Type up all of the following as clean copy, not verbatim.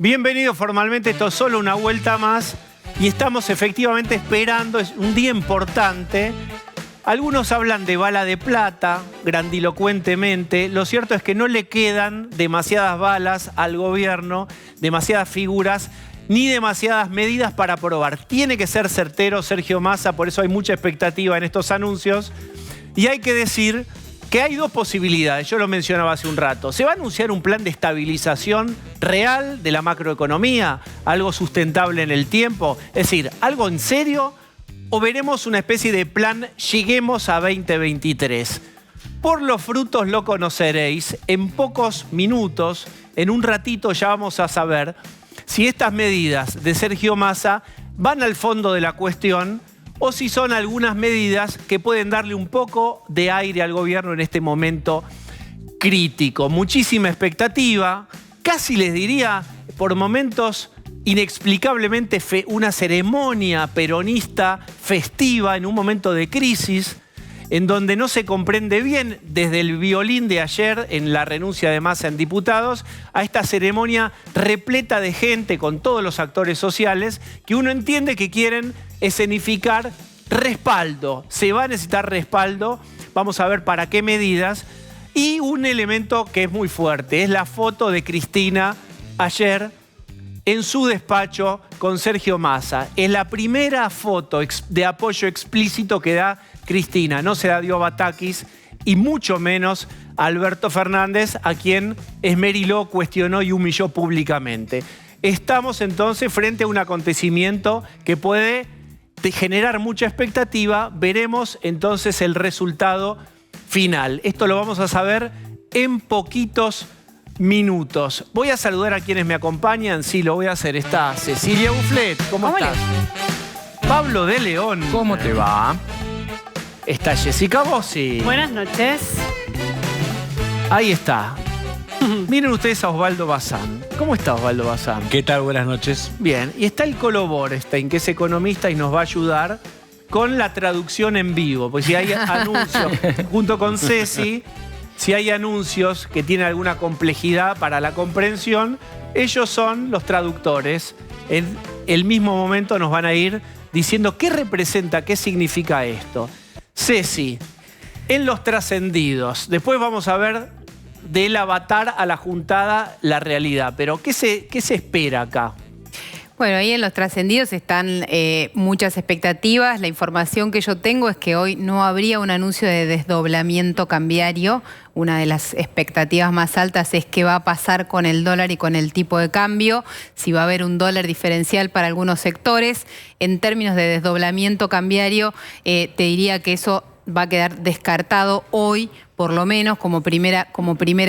Bienvenido formalmente, esto es solo una vuelta más y estamos efectivamente esperando, es un día importante. Algunos hablan de bala de plata, grandilocuentemente. Lo cierto es que no le quedan demasiadas balas al gobierno, demasiadas figuras, ni demasiadas medidas para aprobar. Tiene que ser certero Sergio Massa, por eso hay mucha expectativa en estos anuncios. Y hay que decir que hay dos posibilidades, yo lo mencionaba hace un rato. Se va a anunciar un plan de estabilización real de la macroeconomía, algo sustentable en el tiempo, es decir, algo en serio, o veremos una especie de plan lleguemos a 2023. Por los frutos lo conoceréis. En pocos minutos, en un ratito ya vamos a saber si estas medidas de Sergio Massa van al fondo de la cuestión o si son algunas medidas que pueden darle un poco de aire al gobierno en este momento crítico. Muchísima expectativa, casi les diría por momentos inexplicablemente una ceremonia peronista festiva en un momento de crisis en donde no se comprende bien desde el violín de ayer en la renuncia de Massa en diputados a esta ceremonia repleta de gente con todos los actores sociales que uno entiende que quieren escenificar respaldo. Se va a necesitar respaldo, vamos a ver para qué medidas. Y un elemento que es muy fuerte, es la foto de Cristina ayer en su despacho con Sergio Massa. Es la primera foto de apoyo explícito que da Cristina. No se la dio a Batakis y mucho menos a Alberto Fernández, a quien esmeriló, cuestionó y humilló públicamente. Estamos entonces frente a un acontecimiento que puede generar mucha expectativa. Veremos entonces el resultado final. Esto lo vamos a saber en poquitos minutos. Voy a saludar a quienes me acompañan. Sí, lo voy a hacer. Está Cecilia Bufflet. ¿Cómo estás? Pablo de León. ¿Cómo te va? Está Jessica Bossi. Buenas noches. Ahí está. Miren ustedes a Osvaldo Bazán. ¿Cómo está Osvaldo Bazán? ¿Qué tal? Buenas noches. Bien. Y está el Colo Borestein, que es economista y nos va a ayudar con la traducción en vivo. Pues si hay anuncios, junto con Ceci, si hay anuncios que tienen alguna complejidad para la comprensión, ellos son los traductores. En el mismo momento nos van a ir diciendo qué representa, qué significa esto. Ceci, en los trascendidos, después vamos a ver del avatar a la juntada la realidad, pero ¿qué se espera acá? Bueno, ahí en los trascendidos están muchas expectativas. La información que yo tengo es que hoy no habría un anuncio de desdoblamiento cambiario. Una de las expectativas más altas es qué va a pasar con el dólar y con el tipo de cambio, si va a haber un dólar diferencial para algunos sectores. En términos de desdoblamiento cambiario, te diría que eso va a quedar descartado hoy, por lo menos como primera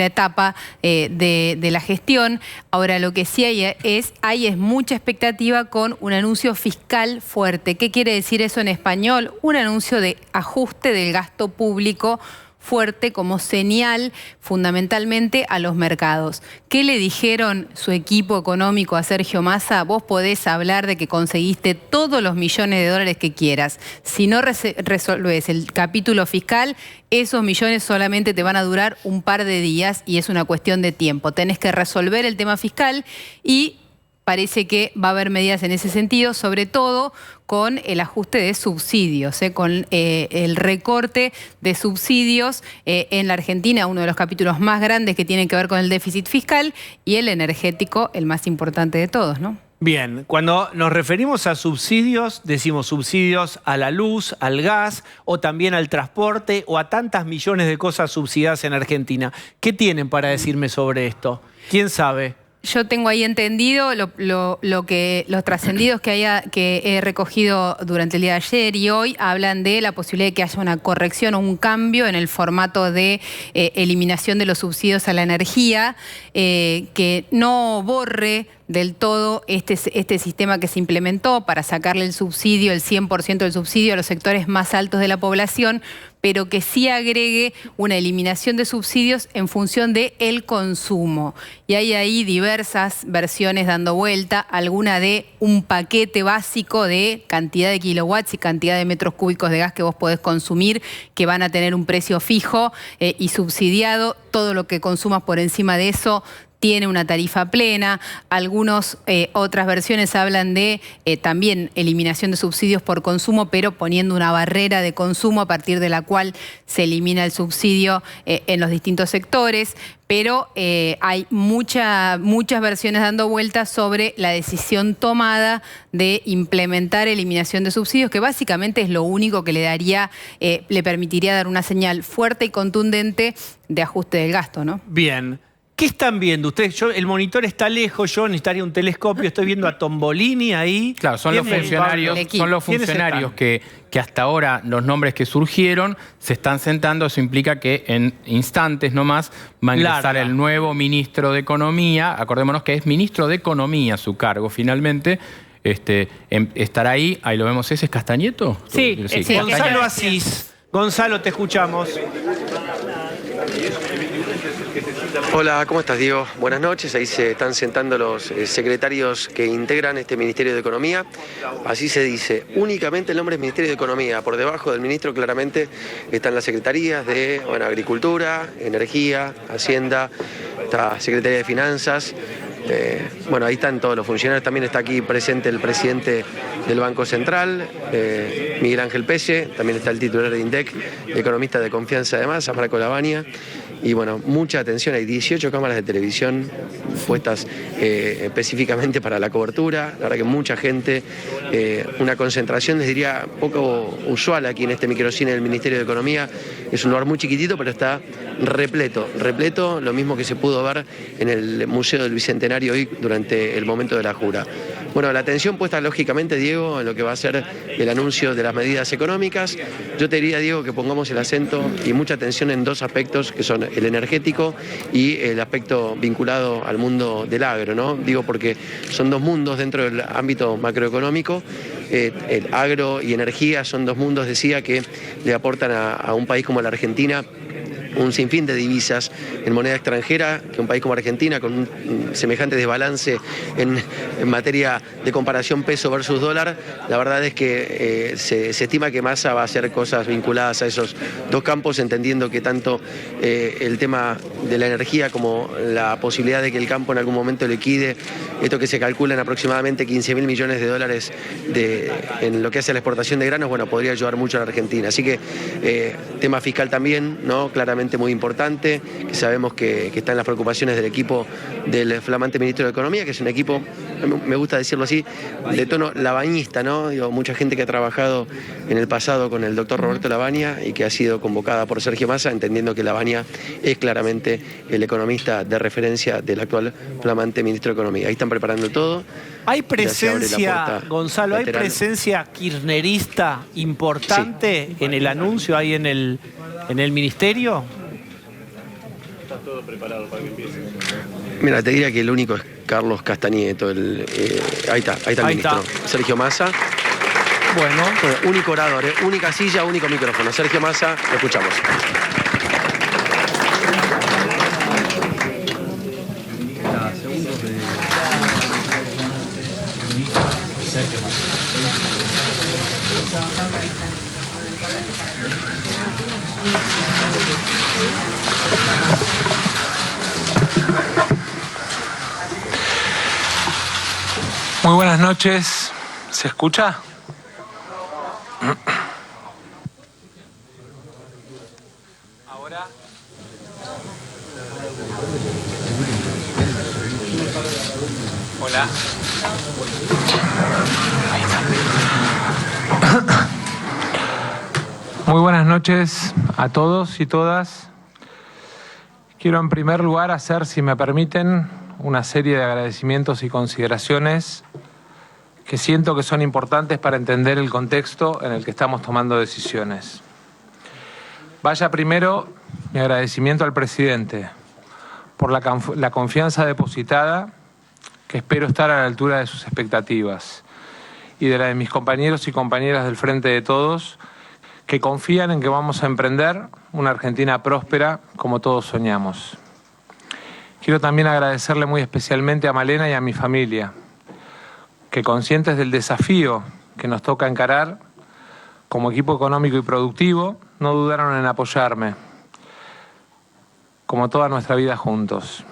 etapa de la gestión. Ahora, lo que sí hay es mucha expectativa con un anuncio fiscal fuerte. ¿Qué quiere decir eso en español? Un anuncio de ajuste del gasto público fuerte como señal fundamentalmente a los mercados. ¿Qué le dijeron su equipo económico a Sergio Massa? Vos podés hablar de que conseguiste todos los millones de dólares que quieras. Si no resolvés el capítulo fiscal, esos millones solamente te van a durar un par de días y es una cuestión de tiempo. Tenés que resolver el tema fiscal y parece que va a haber medidas en ese sentido, sobre todo con el ajuste de subsidios, con el recorte de subsidios en la Argentina, uno de los capítulos más grandes que tienen que ver con el déficit fiscal, y el energético, el más importante de todos, ¿no? Bien, cuando nos referimos a subsidios, decimos subsidios a la luz, al gas, o también al transporte, o a tantas millones de cosas subsidiadas en Argentina. ¿Qué tienen para decirme sobre esto? ¿Quién sabe? Yo tengo ahí entendido los trascendidos que he recogido durante el día de ayer y hoy hablan de la posibilidad de que haya una corrección o un cambio en el formato de eliminación de los subsidios a la energía, que no borre del todo este sistema que se implementó para sacarle el subsidio, el 100% del subsidio a los sectores más altos de la población, pero que sí agregue una eliminación de subsidios en función del consumo. Y hay ahí diversas versiones dando vuelta, alguna de un paquete básico de cantidad de kilowatts y cantidad de metros cúbicos de gas que vos podés consumir, que van a tener un precio fijo y subsidiado. Todo lo que consumas por encima de eso tiene una tarifa plena. Otras versiones hablan de también eliminación de subsidios por consumo, pero poniendo una barrera de consumo a partir de la cual se elimina el subsidio en los distintos sectores. Pero hay muchas versiones dando vueltas sobre la decisión tomada de implementar eliminación de subsidios, que básicamente es lo único que le permitiría dar una señal fuerte y contundente de ajuste del gasto, ¿no? Bien. ¿Qué están viendo ustedes? El monitor está lejos, yo necesitaría un telescopio, estoy viendo a Tombolini ahí. Claro, son los funcionarios que hasta ahora los nombres que surgieron se están sentando. Eso implica que en instantes nomás va a ingresar el nuevo ministro de Economía. Acordémonos que es ministro de Economía su cargo finalmente. Estará ahí lo vemos, ¿ese es Castañeto? Sí, sí. Gonzalo Asís. Gonzalo, te escuchamos. Hola, ¿cómo estás, Diego? Buenas noches. Ahí se están sentando los secretarios que integran este Ministerio de Economía. Así se dice, únicamente el nombre es Ministerio de Economía. Por debajo del ministro claramente están las secretarías de Agricultura, Energía, Hacienda, está Secretaría de Finanzas. Ahí están todos los funcionarios. También está aquí presente el presidente del Banco Central, Miguel Ángel Pese. También está el titular de INDEC, economista de confianza además, Marco Lavagna. Y mucha atención, hay 18 cámaras de televisión puestas específicamente para la cobertura. La verdad que mucha gente, una concentración, les diría, poco usual aquí en este microcine del Ministerio de Economía. Es un lugar muy chiquitito, pero está repleto, lo mismo que se pudo ver en el Museo del Bicentenario hoy durante el momento de la jura. La atención puesta lógicamente, Diego, en lo que va a ser el anuncio de las medidas económicas. Yo te diría, Diego, que pongamos el acento y mucha atención en dos aspectos, que son el energético y el aspecto vinculado al mundo del agro, ¿no? Digo porque son dos mundos dentro del ámbito macroeconómico. El agro y energía son dos mundos, decía, que le aportan a un país como la Argentina un sinfín de divisas en moneda extranjera, que un país como Argentina, con un semejante desbalance en materia de comparación peso versus dólar, la verdad es que se estima que Massa va a hacer cosas vinculadas a esos dos campos, entendiendo que tanto el tema de la energía como la posibilidad de que el campo en algún momento liquide esto que se calcula en aproximadamente 15.000 millones de dólares en lo que hace a la exportación de granos, podría ayudar mucho a la Argentina. Así que tema fiscal también, ¿no? Claramente muy importante, que sabemos que está en las preocupaciones del equipo del flamante ministro de Economía, que es un equipo, me gusta decirlo así, de tono lavañista, ¿no? Mucha gente que ha trabajado en el pasado con el doctor Roberto Lavagna y que ha sido convocada por Sergio Massa, entendiendo que Lavagna es claramente el economista de referencia del actual flamante ministro de Economía. Ahí están preparando todo. ¿Hay presencia, Gonzalo, hay presencia kirchnerista importante en el anuncio, ahí en el ministerio? Está todo preparado para que empiece. Mira, te diría que el único es Carlos Castañeto. Ahí está el ministro. Sergio Massa. Único orador, única silla, único micrófono. Sergio Massa, lo escuchamos. Muy buenas noches. ¿Se escucha? Ahora. Hola. Muy buenas noches a todos y todas. Quiero en primer lugar hacer, si me permiten, una serie de agradecimientos y consideraciones que siento que son importantes para entender el contexto en el que estamos tomando decisiones. Vaya primero mi agradecimiento al presidente por la confianza depositada, que espero estar a la altura de sus expectativas, y de la de mis compañeros y compañeras del Frente de Todos, que confían en que vamos a emprender una Argentina próspera como todos soñamos. Quiero también agradecerle muy especialmente a Malena y a mi familia, que conscientes del desafío que nos toca encarar como equipo económico y productivo, no dudaron en apoyarme, como toda nuestra vida juntos.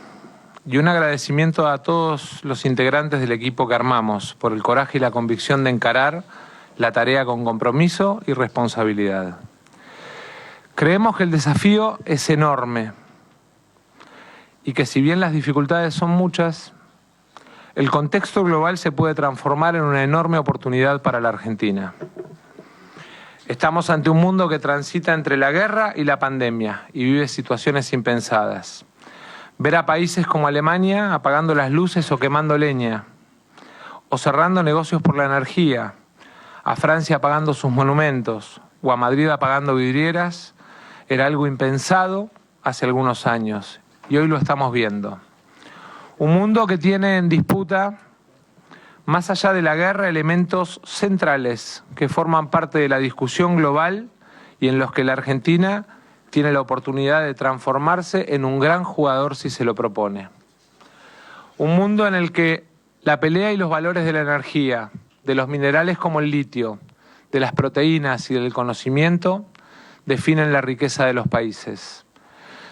y un agradecimiento a todos los integrantes del equipo que armamos por el coraje y la convicción de encarar la tarea con compromiso y responsabilidad. Creemos que el desafío es enorme y que si bien las dificultades son muchas, el contexto global se puede transformar en una enorme oportunidad para la Argentina. Estamos ante un mundo que transita entre la guerra y la pandemia y vive situaciones impensadas. Ver a países como Alemania apagando las luces o quemando leña, o cerrando negocios por la energía, a Francia apagando sus monumentos, o a Madrid apagando vidrieras, era algo impensado hace algunos años, y hoy lo estamos viendo. Un mundo que tiene en disputa, más allá de la guerra, elementos centrales que forman parte de la discusión global y en los que la Argentina tiene la oportunidad de transformarse en un gran jugador si se lo propone. Un mundo en el que la pelea y los valores de la energía, de los minerales como el litio, de las proteínas y del conocimiento, definen la riqueza de los países.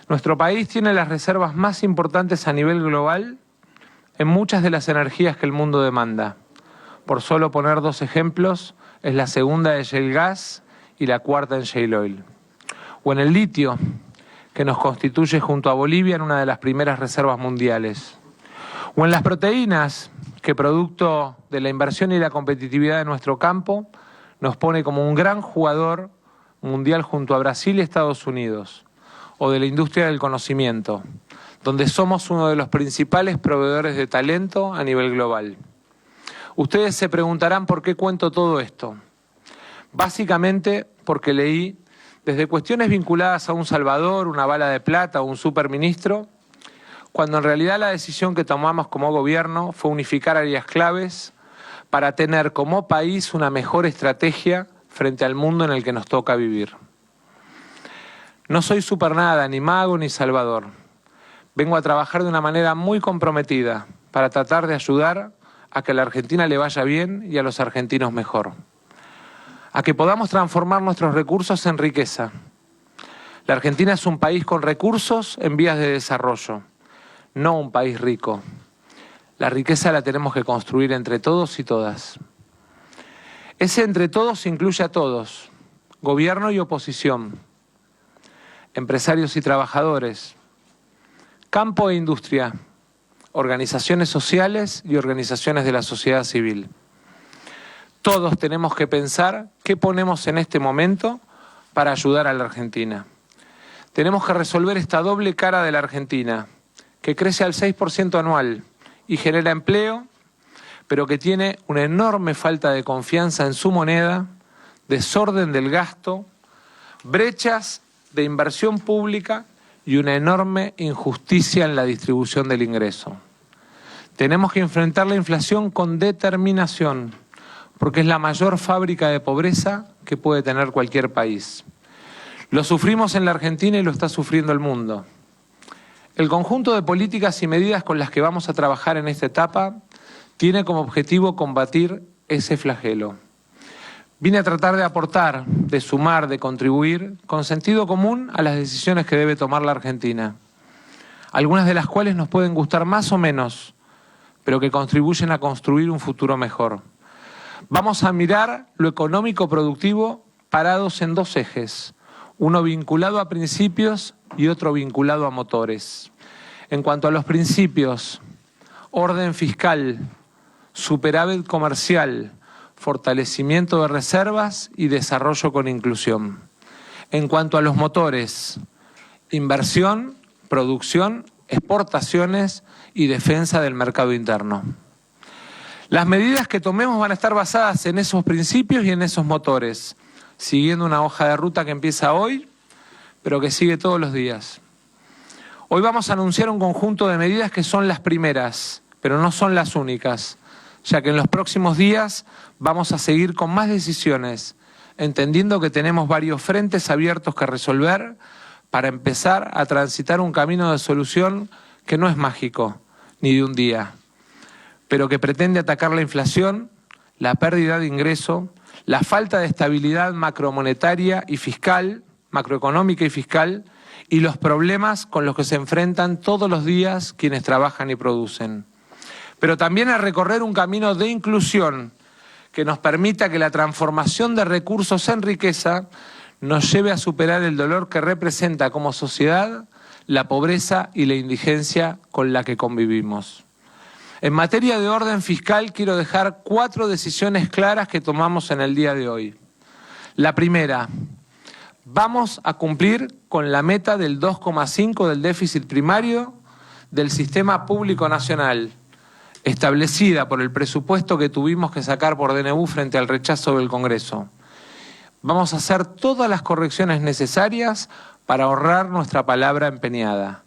Nuestro país tiene las reservas más importantes a nivel global en muchas de las energías que el mundo demanda. Por solo poner dos ejemplos, es la segunda de shale gas y la cuarta en shale oil. O en el litio, que nos constituye junto a Bolivia en una de las primeras reservas mundiales. O en las proteínas, que producto de la inversión y la competitividad de nuestro campo, nos pone como un gran jugador mundial junto a Brasil y Estados Unidos. O de la industria del conocimiento, donde somos uno de los principales proveedores de talento a nivel global. Ustedes se preguntarán por qué cuento todo esto. Básicamente porque leí desde cuestiones vinculadas a un salvador, una bala de plata o un superministro, cuando en realidad la decisión que tomamos como gobierno fue unificar áreas claves para tener como país una mejor estrategia frente al mundo en el que nos toca vivir. No soy supernada, ni mago, ni salvador. Vengo a trabajar de una manera muy comprometida para tratar de ayudar a que a la Argentina le vaya bien y a los argentinos mejor. A que podamos transformar nuestros recursos en riqueza. La Argentina es un país con recursos en vías de desarrollo, no un país rico. La riqueza la tenemos que construir entre todos y todas. Ese entre todos incluye a todos, gobierno y oposición, empresarios y trabajadores, campo e industria, organizaciones sociales y organizaciones de la sociedad civil. Todos tenemos que pensar qué ponemos en este momento para ayudar a la Argentina. Tenemos que resolver esta doble cara de la Argentina, que crece al 6% anual y genera empleo, pero que tiene una enorme falta de confianza en su moneda, desorden del gasto, brechas de inversión pública y una enorme injusticia en la distribución del ingreso. Tenemos que enfrentar la inflación con determinación, porque es la mayor fábrica de pobreza que puede tener cualquier país. Lo sufrimos en la Argentina y lo está sufriendo el mundo. El conjunto de políticas y medidas con las que vamos a trabajar en esta etapa tiene como objetivo combatir ese flagelo. Vine a tratar de aportar, de sumar, de contribuir con sentido común a las decisiones que debe tomar la Argentina. Algunas de las cuales nos pueden gustar más o menos, pero que contribuyen a construir un futuro mejor. Vamos a mirar lo económico productivo parados en dos ejes, uno vinculado a principios y otro vinculado a motores. En cuanto a los principios, orden fiscal, superávit comercial, fortalecimiento de reservas y desarrollo con inclusión. En cuanto a los motores, inversión, producción, exportaciones y defensa del mercado interno. Las medidas que tomemos van a estar basadas en esos principios y en esos motores, siguiendo una hoja de ruta que empieza hoy, pero que sigue todos los días. Hoy vamos a anunciar un conjunto de medidas que son las primeras, pero no son las únicas, ya que en los próximos días vamos a seguir con más decisiones, entendiendo que tenemos varios frentes abiertos que resolver para empezar a transitar un camino de solución que no es mágico, ni de un día, pero que pretende atacar la inflación, la pérdida de ingreso, la falta de estabilidad macromonetaria y fiscal, macroeconómica y fiscal, y los problemas con los que se enfrentan todos los días quienes trabajan y producen. Pero también a recorrer un camino de inclusión que nos permita que la transformación de recursos en riqueza nos lleve a superar el dolor que representa como sociedad la pobreza y la indigencia con la que convivimos. En materia de orden fiscal quiero dejar 4 decisiones claras que tomamos en el día de hoy. La primera, vamos a cumplir con la meta del 2,5 del déficit primario del sistema público nacional, establecida por el presupuesto que tuvimos que sacar por DNU frente al rechazo del Congreso. Vamos a hacer todas las correcciones necesarias para honrar nuestra palabra empeñada.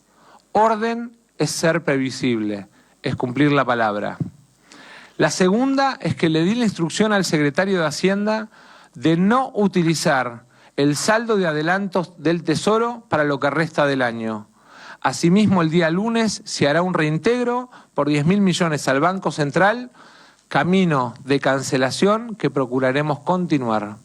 Orden es ser previsible, es cumplir la palabra. La segunda es que le di la instrucción al secretario de Hacienda de no utilizar el saldo de adelantos del Tesoro para lo que resta del año. Asimismo, el día lunes se hará un reintegro por 10.000 millones al Banco Central, camino de cancelación que procuraremos continuar.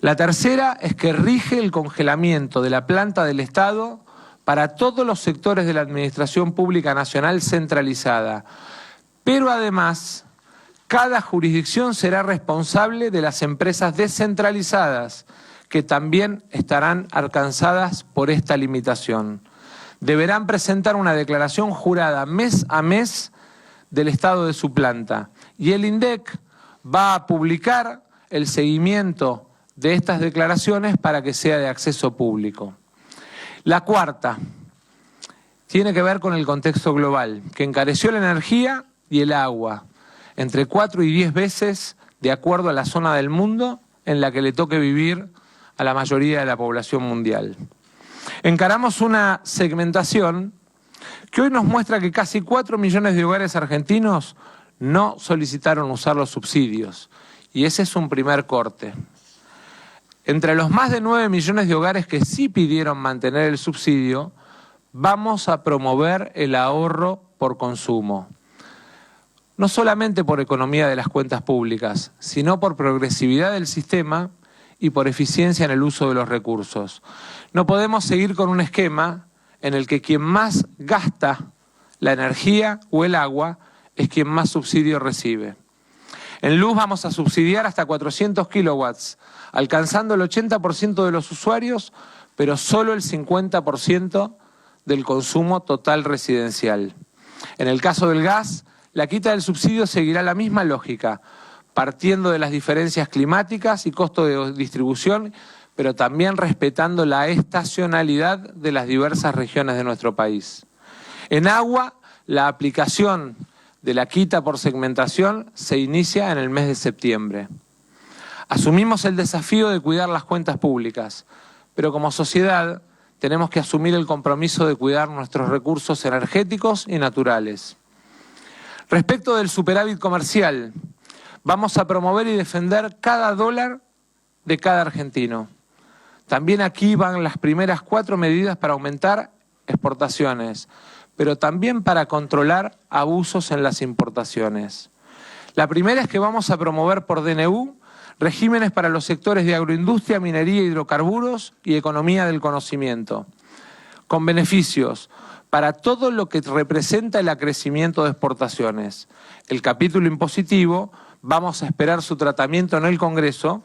La tercera es que rige el congelamiento de la planta del Estado para todos los sectores de la Administración Pública Nacional centralizada. Pero además, cada jurisdicción será responsable de las empresas descentralizadas, que también estarán alcanzadas por esta limitación. Deberán presentar una declaración jurada mes a mes del estado de su planta. Y el INDEC va a publicar el seguimiento de estas declaraciones para que sea de acceso público. La cuarta tiene que ver con el contexto global, que encareció la energía y el agua, entre 4 y 10 veces de acuerdo a la zona del mundo en la que le toque vivir a la mayoría de la población mundial. Encaramos una segmentación que hoy nos muestra que casi 4 millones de hogares argentinos no solicitaron usar los subsidios, y ese es un primer corte. Entre los más de 9 millones de hogares que sí pidieron mantener el subsidio, vamos a promover el ahorro por consumo. No solamente por economía de las cuentas públicas, sino por progresividad del sistema y por eficiencia en el uso de los recursos. No podemos seguir con un esquema en el que quien más gasta la energía o el agua es quien más subsidio recibe. En luz vamos a subsidiar hasta 400 kilowatts, alcanzando el 80% de los usuarios, pero solo el 50% del consumo total residencial. En el caso del gas, la quita del subsidio seguirá la misma lógica, partiendo de las diferencias climáticas y costo de distribución, pero también respetando la estacionalidad de las diversas regiones de nuestro país. En agua, la aplicación de la quita por segmentación se inicia en el mes de septiembre. Asumimos el desafío de cuidar las cuentas públicas, pero como sociedad tenemos que asumir el compromiso de cuidar nuestros recursos energéticos y naturales. Respecto del superávit comercial, vamos a promover y defender cada dólar de cada argentino. También aquí van las primeras 4 medidas para aumentar exportaciones, pero también para controlar abusos en las importaciones. La primera es que vamos a promover por DNU regímenes para los sectores de agroindustria, minería, hidrocarburos y economía del conocimiento, con beneficios para todo lo que representa el acrecimiento de exportaciones. El capítulo impositivo vamos a esperar su tratamiento en el Congreso,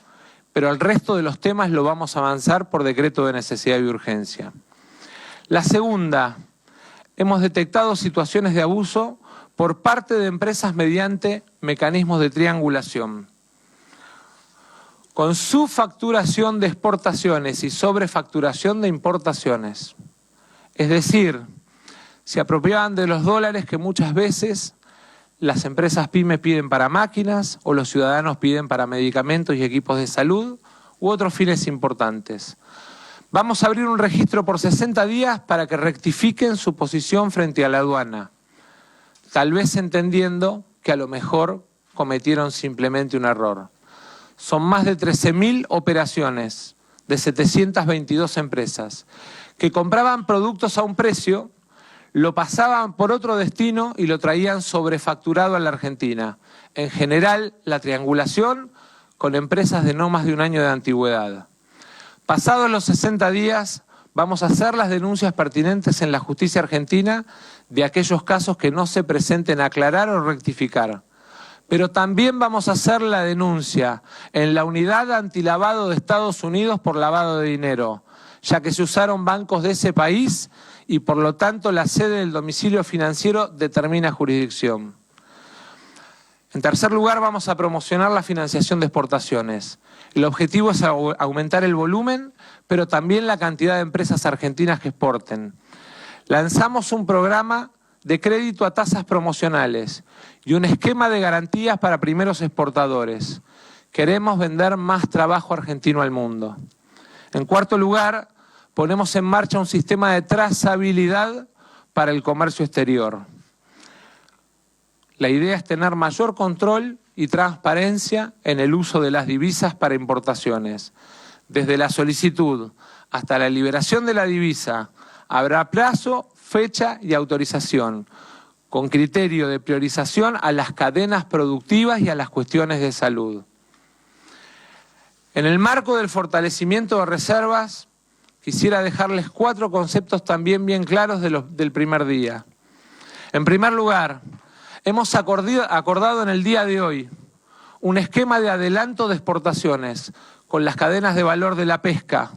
pero el resto de los temas lo vamos a avanzar por decreto de necesidad y urgencia. La segunda, hemos detectado situaciones de abuso por parte de empresas mediante mecanismos de triangulación. Con subfacturación de exportaciones y sobrefacturación de importaciones. Es decir, se apropiaban de los dólares que muchas veces las empresas pyme piden para máquinas o los ciudadanos piden para medicamentos y equipos de salud u otros fines importantes. Vamos a abrir un registro por 60 días para que rectifiquen su posición frente a la aduana, tal vez entendiendo que a lo mejor cometieron simplemente un error. Son más de 13.000 operaciones de 722 empresas que compraban productos a un precio, lo pasaban por otro destino y lo traían sobrefacturado a la Argentina. En general, la triangulación con empresas de no más de un año de antigüedad. Pasados los 60 días, vamos a hacer las denuncias pertinentes en la justicia argentina de aquellos casos que no se presenten a aclarar o rectificar. Pero también vamos a hacer la denuncia en la unidad antilavado de Estados Unidos por lavado de dinero, ya que se usaron bancos de ese país y por lo tanto la sede del domicilio financiero determina jurisdicción. En tercer lugar, vamos a promocionar la financiación de exportaciones. El objetivo es aumentar el volumen, pero también la cantidad de empresas argentinas que exporten. Lanzamos un programa de crédito a tasas promocionales y un esquema de garantías para primeros exportadores. Queremos vender más trabajo argentino al mundo. En cuarto lugar, ponemos en marcha un sistema de trazabilidad para el comercio exterior. La idea es tener mayor control y transparencia en el uso de las divisas para importaciones. Desde la solicitud hasta la liberación de la divisa habrá plazo, fecha y autorización, con criterio de priorización a las cadenas productivas y a las cuestiones de salud. En el marco del fortalecimiento de reservas, quisiera dejarles 4 conceptos también bien claros del primer día. En primer lugar, hemos acordado en el día de hoy un esquema de adelanto de exportaciones con las cadenas de valor de la pesca,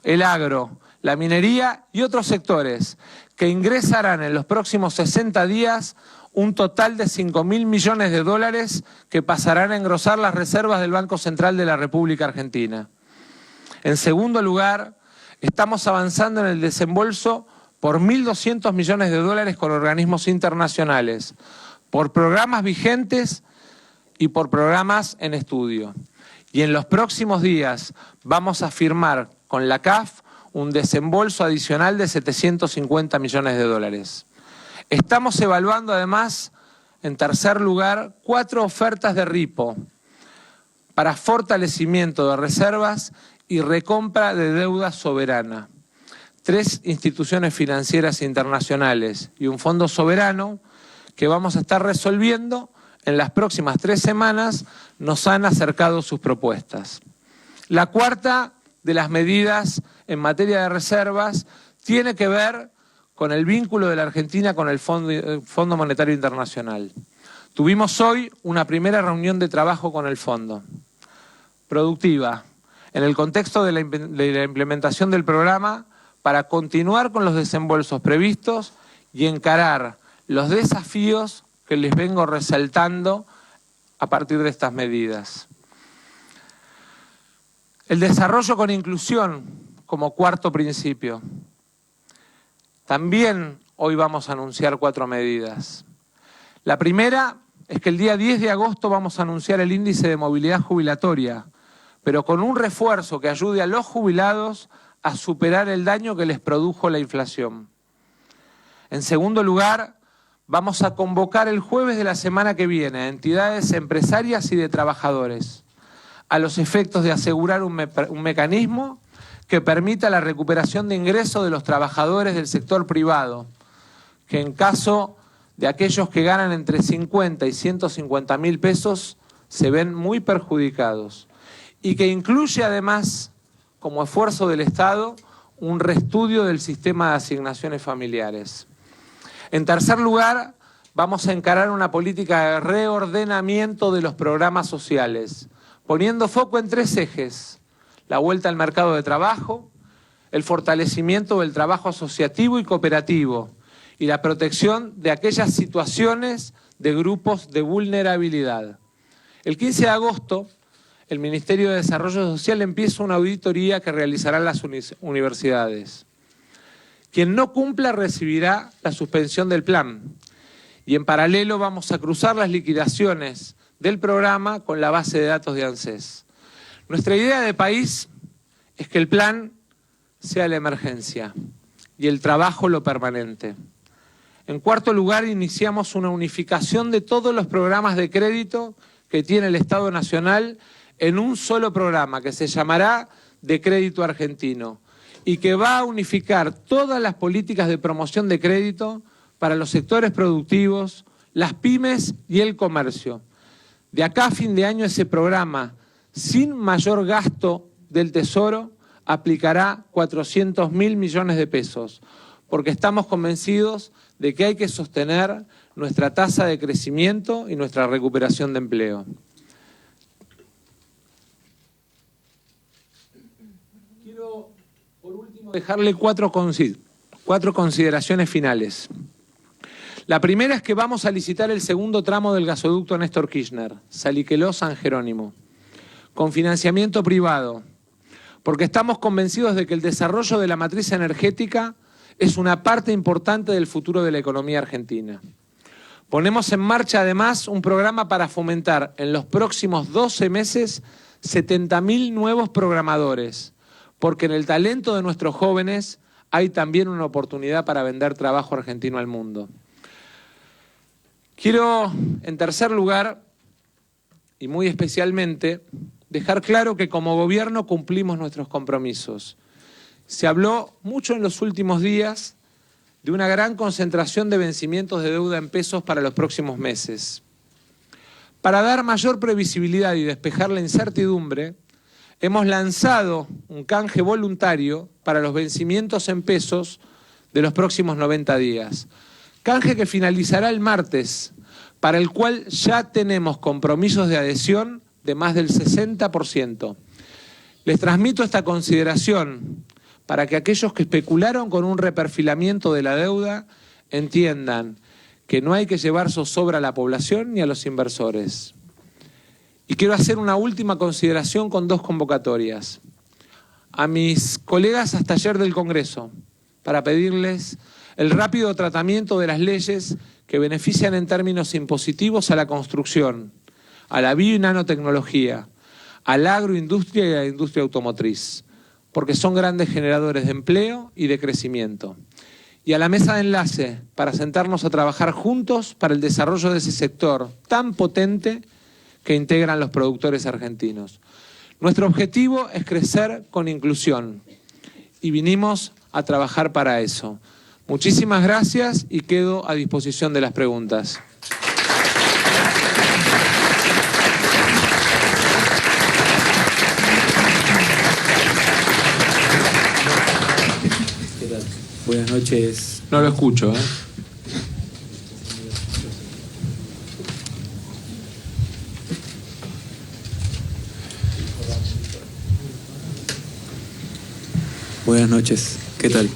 el agro, la minería y otros sectores que ingresarán en los próximos 60 días un total de 5.000 millones de dólares que pasarán a engrosar las reservas del Banco Central de la República Argentina. En segundo lugar, estamos avanzando en el desembolso por 1.200 millones de dólares con organismos internacionales, por programas vigentes y por programas en estudio. Y en los próximos días vamos a firmar con la CAF un desembolso adicional de 750 millones de dólares. Estamos evaluando además, en tercer lugar, 4 ofertas de RIPO para fortalecimiento de reservas y recompra de deuda soberana. 3 instituciones financieras internacionales y un fondo soberano que vamos a estar resolviendo en las próximas 3 semanas nos han acercado sus propuestas. La cuarta de las medidas en materia de reservas tiene que ver con el vínculo de la Argentina con el Fondo Monetario Internacional. Tuvimos hoy una primera reunión de trabajo con el fondo, productiva, en el contexto de la implementación del programa para continuar con los desembolsos previstos y encarar los desafíos que les vengo resaltando a partir de estas medidas. El desarrollo con inclusión como cuarto principio. También hoy vamos a anunciar 4 medidas. La primera es que el día 10 de agosto vamos a anunciar el índice de movilidad jubilatoria, pero con un refuerzo que ayude a los jubilados a superar el daño que les produjo la inflación. En segundo lugar, vamos a convocar el jueves de la semana que viene a entidades empresarias y de trabajadores, a los efectos de asegurar un mecanismo que permita la recuperación de ingresos de los trabajadores del sector privado, que en caso de aquellos que ganan entre 50 y 150 mil pesos se ven muy perjudicados, y que incluye además, como esfuerzo del Estado, un reestudio del sistema de asignaciones familiares. En tercer lugar, vamos a encarar una política de reordenamiento de los programas sociales, poniendo foco en 3 ejes: la vuelta al mercado de trabajo, el fortalecimiento del trabajo asociativo y cooperativo y la protección de aquellas situaciones de grupos de vulnerabilidad. El 15 de agosto, el Ministerio de Desarrollo Social empieza una auditoría que realizarán las universidades. Quien no cumpla recibirá la suspensión del plan y en paralelo vamos a cruzar las liquidaciones del programa con la base de datos de ANSES. Nuestra idea de país es que el plan sea la emergencia y el trabajo lo permanente. En cuarto lugar, iniciamos una unificación de todos los programas de crédito que tiene el Estado Nacional en un solo programa que se llamará de Crédito Argentino y que va a unificar todas las políticas de promoción de crédito para los sectores productivos, las pymes y el comercio. De acá a fin de año ese programa, sin mayor gasto del Tesoro, aplicará 400.000 millones de pesos, porque estamos convencidos de que hay que sostener nuestra tasa de crecimiento y nuestra recuperación de empleo. Quiero, por último, dejarle cuatro consideraciones finales. La primera es que vamos a licitar el segundo tramo del gasoducto Néstor Kirchner, Saliqueló-San Jerónimo, con financiamiento privado, porque estamos convencidos de que el desarrollo de la matriz energética es una parte importante del futuro de la economía argentina. Ponemos en marcha además un programa para fomentar en los próximos 12 meses 70.000 nuevos programadores, porque en el talento de nuestros jóvenes hay también una oportunidad para vender trabajo argentino al mundo. Quiero, en tercer lugar, y muy especialmente, dejar claro que como gobierno cumplimos nuestros compromisos. Se habló mucho en los últimos días de una gran concentración de vencimientos de deuda en pesos para los próximos meses. Para dar mayor previsibilidad y despejar la incertidumbre, hemos lanzado un canje voluntario para los vencimientos en pesos de los próximos 90 días. Canje que finalizará el martes, para el cual ya tenemos compromisos de adhesión de más del 60%. Les transmito esta consideración para que aquellos que especularon con un reperfilamiento de la deuda entiendan que no hay que llevar zozobra a la población ni a los inversores. Y quiero hacer una última consideración con dos convocatorias. A mis colegas hasta ayer del Congreso, para pedirles el rápido tratamiento de las leyes que benefician en términos impositivos a la construcción, a la bio y nanotecnología, a la agroindustria y a la industria automotriz, porque son grandes generadores de empleo y de crecimiento. Y a la mesa de enlace para sentarnos a trabajar juntos para el desarrollo de ese sector tan potente que integran los productores argentinos. Nuestro objetivo es crecer con inclusión y vinimos a trabajar para eso. Muchísimas gracias y quedo a disposición de las preguntas. Buenas noches. No lo escucho, ¿eh? Buenas noches. ¿Qué tal?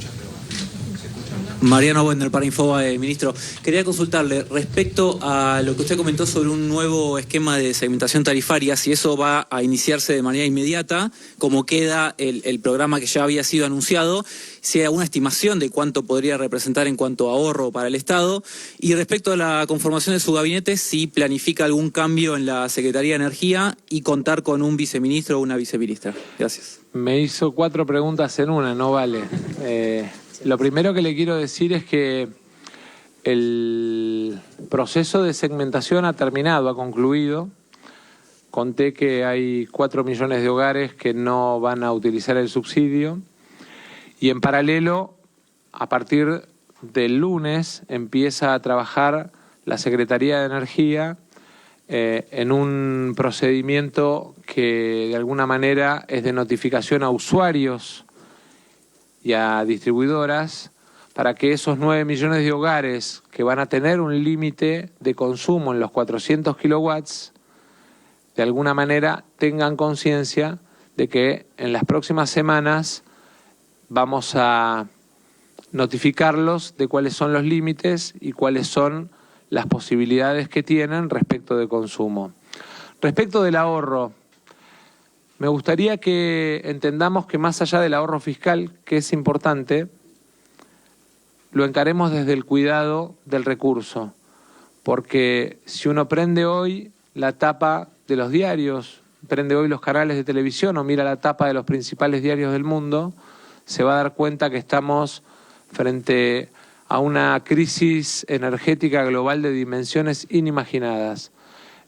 Mariano Wender para Infobae, ministro. Quería consultarle respecto a lo que usted comentó sobre un nuevo esquema de segmentación tarifaria, si eso va a iniciarse de manera inmediata, cómo queda el programa que ya había sido anunciado, si hay alguna estimación de cuánto podría representar en cuanto a ahorro para el Estado, y respecto a la conformación de su gabinete, si planifica algún cambio en la Secretaría de Energía y contar con un viceministro o una viceministra. Gracias. Me hizo 4 preguntas en una, no vale. Lo primero que le quiero decir es que el proceso de segmentación ha terminado, ha concluido. Conté que hay 4 millones de hogares que no van a utilizar el subsidio y en paralelo, a partir del lunes, empieza a trabajar la Secretaría de Energía en un procedimiento que de alguna manera es de notificación a usuarios y a distribuidoras para que esos 9 millones de hogares que van a tener un límite de consumo en los 400 kilowatts, de alguna manera tengan conciencia de que en las próximas semanas vamos a notificarlos de cuáles son los límites y cuáles son las posibilidades que tienen respecto de consumo. Respecto del ahorro, me gustaría que entendamos que más allá del ahorro fiscal, que es importante, lo encaremos desde el cuidado del recurso. Porque si uno prende hoy la tapa de los diarios, prende hoy los canales de televisión o mira la tapa de los principales diarios del mundo, se va a dar cuenta que estamos frente a una crisis energética global de dimensiones inimaginadas.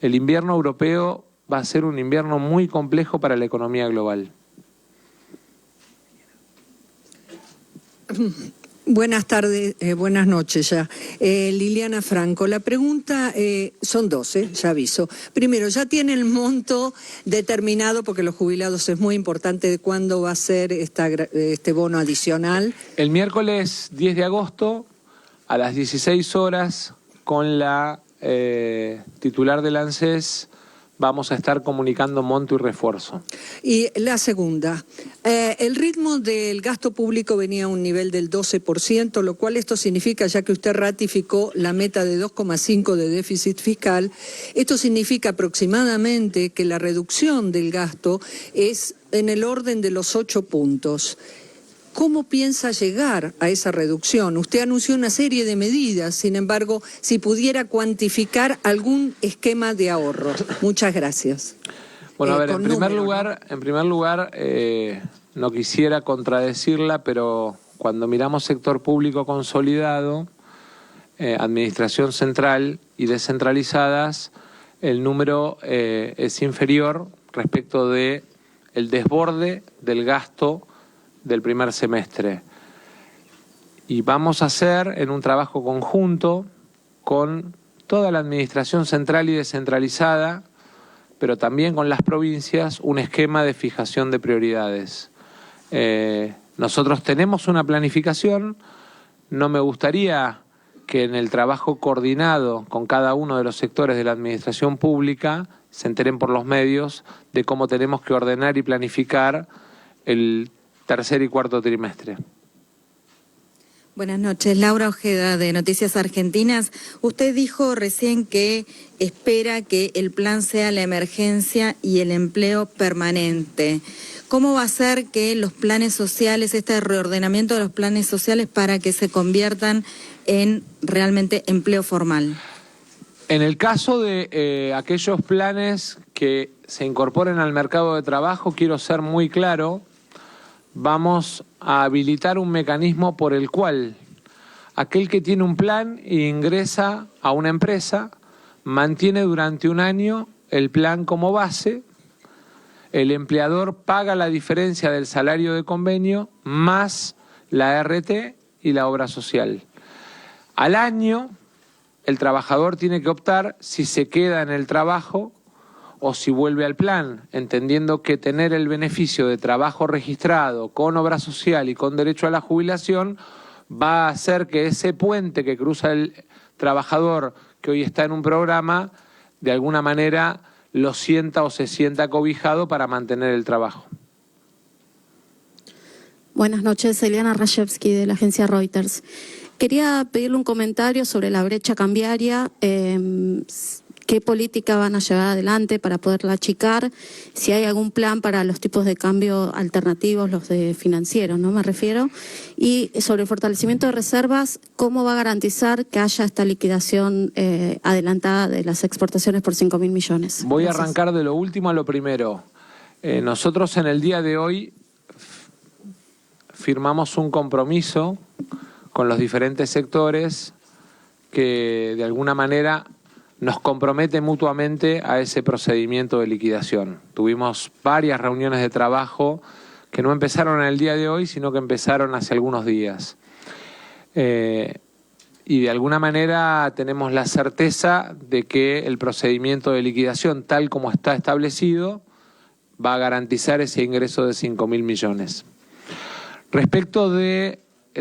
El invierno europeo va a ser un invierno muy complejo para la economía global. Buenas tardes, buenas noches ya. Liliana Franco, la pregunta son dos, ya aviso. Primero, ¿ya tiene el monto determinado, porque los jubilados es muy importante, de cuándo va a ser este bono adicional? El miércoles 10 de agosto a las 16 horas con la titular del ANSES vamos a estar comunicando monto y refuerzo. Y la segunda, el ritmo del gasto público venía a un nivel del 12%, lo cual esto significa, ya que usted ratificó la meta de 2,5 de déficit fiscal, esto significa aproximadamente que la reducción del gasto es en el orden de los 8 puntos. ¿Cómo piensa llegar a esa reducción? Usted anunció una serie de medidas, sin embargo, si pudiera cuantificar algún esquema de ahorro. Muchas gracias. Bueno, a ver, en primer lugar, no quisiera contradecirla, pero cuando miramos sector público consolidado, administración central y descentralizadas, el número es inferior respecto de el desborde del gasto del primer semestre. Y vamos a hacer en un trabajo conjunto con toda la administración central y descentralizada, pero también con las provincias, un esquema de fijación de prioridades. Nosotros tenemos una planificación, no me gustaría que en el trabajo coordinado con cada uno de los sectores de la administración pública se enteren por los medios de cómo tenemos que ordenar y planificar el tercer y cuarto trimestre. Buenas noches, Laura Ojeda de Noticias Argentinas. Usted dijo recién que espera que el plan sea la emergencia y el empleo permanente. ¿Cómo va a ser que los planes sociales, este reordenamiento de los planes sociales para que se conviertan en realmente empleo formal? En el caso de aquellos planes que se incorporen al mercado de trabajo, quiero ser muy claro, vamos a habilitar un mecanismo por el cual aquel que tiene un plan e ingresa a una empresa mantiene durante un año el plan como base, el empleador paga la diferencia del salario de convenio más la RT y la obra social. Al año, el trabajador tiene que optar si se queda en el trabajo o si vuelve al plan, entendiendo que tener el beneficio de trabajo registrado con obra social y con derecho a la jubilación va a hacer que ese puente que cruza el trabajador que hoy está en un programa, de alguna manera lo sienta o se sienta cobijado para mantener el trabajo. Buenas noches, Eliana Rashevsky de la agencia Reuters. Quería pedirle un comentario sobre la brecha cambiaria. ¿Qué política van a llevar adelante para poderla achicar? Si hay algún plan para los tipos de cambio alternativos, los de financieros, ¿no? Me refiero. Y sobre el fortalecimiento de reservas, ¿cómo va a garantizar que haya esta liquidación adelantada de las exportaciones por 5.000 millones? Voy a arrancar de lo último a lo primero. Nosotros en el día de hoy firmamos un compromiso con los diferentes sectores que de alguna manera nos compromete mutuamente a ese procedimiento de liquidación. Tuvimos varias reuniones de trabajo que no empezaron en el día de hoy, sino que empezaron hace algunos días. Y de alguna manera tenemos la certeza de que el procedimiento de liquidación, tal como está establecido, va a garantizar ese ingreso de 5.000 millones. Respecto del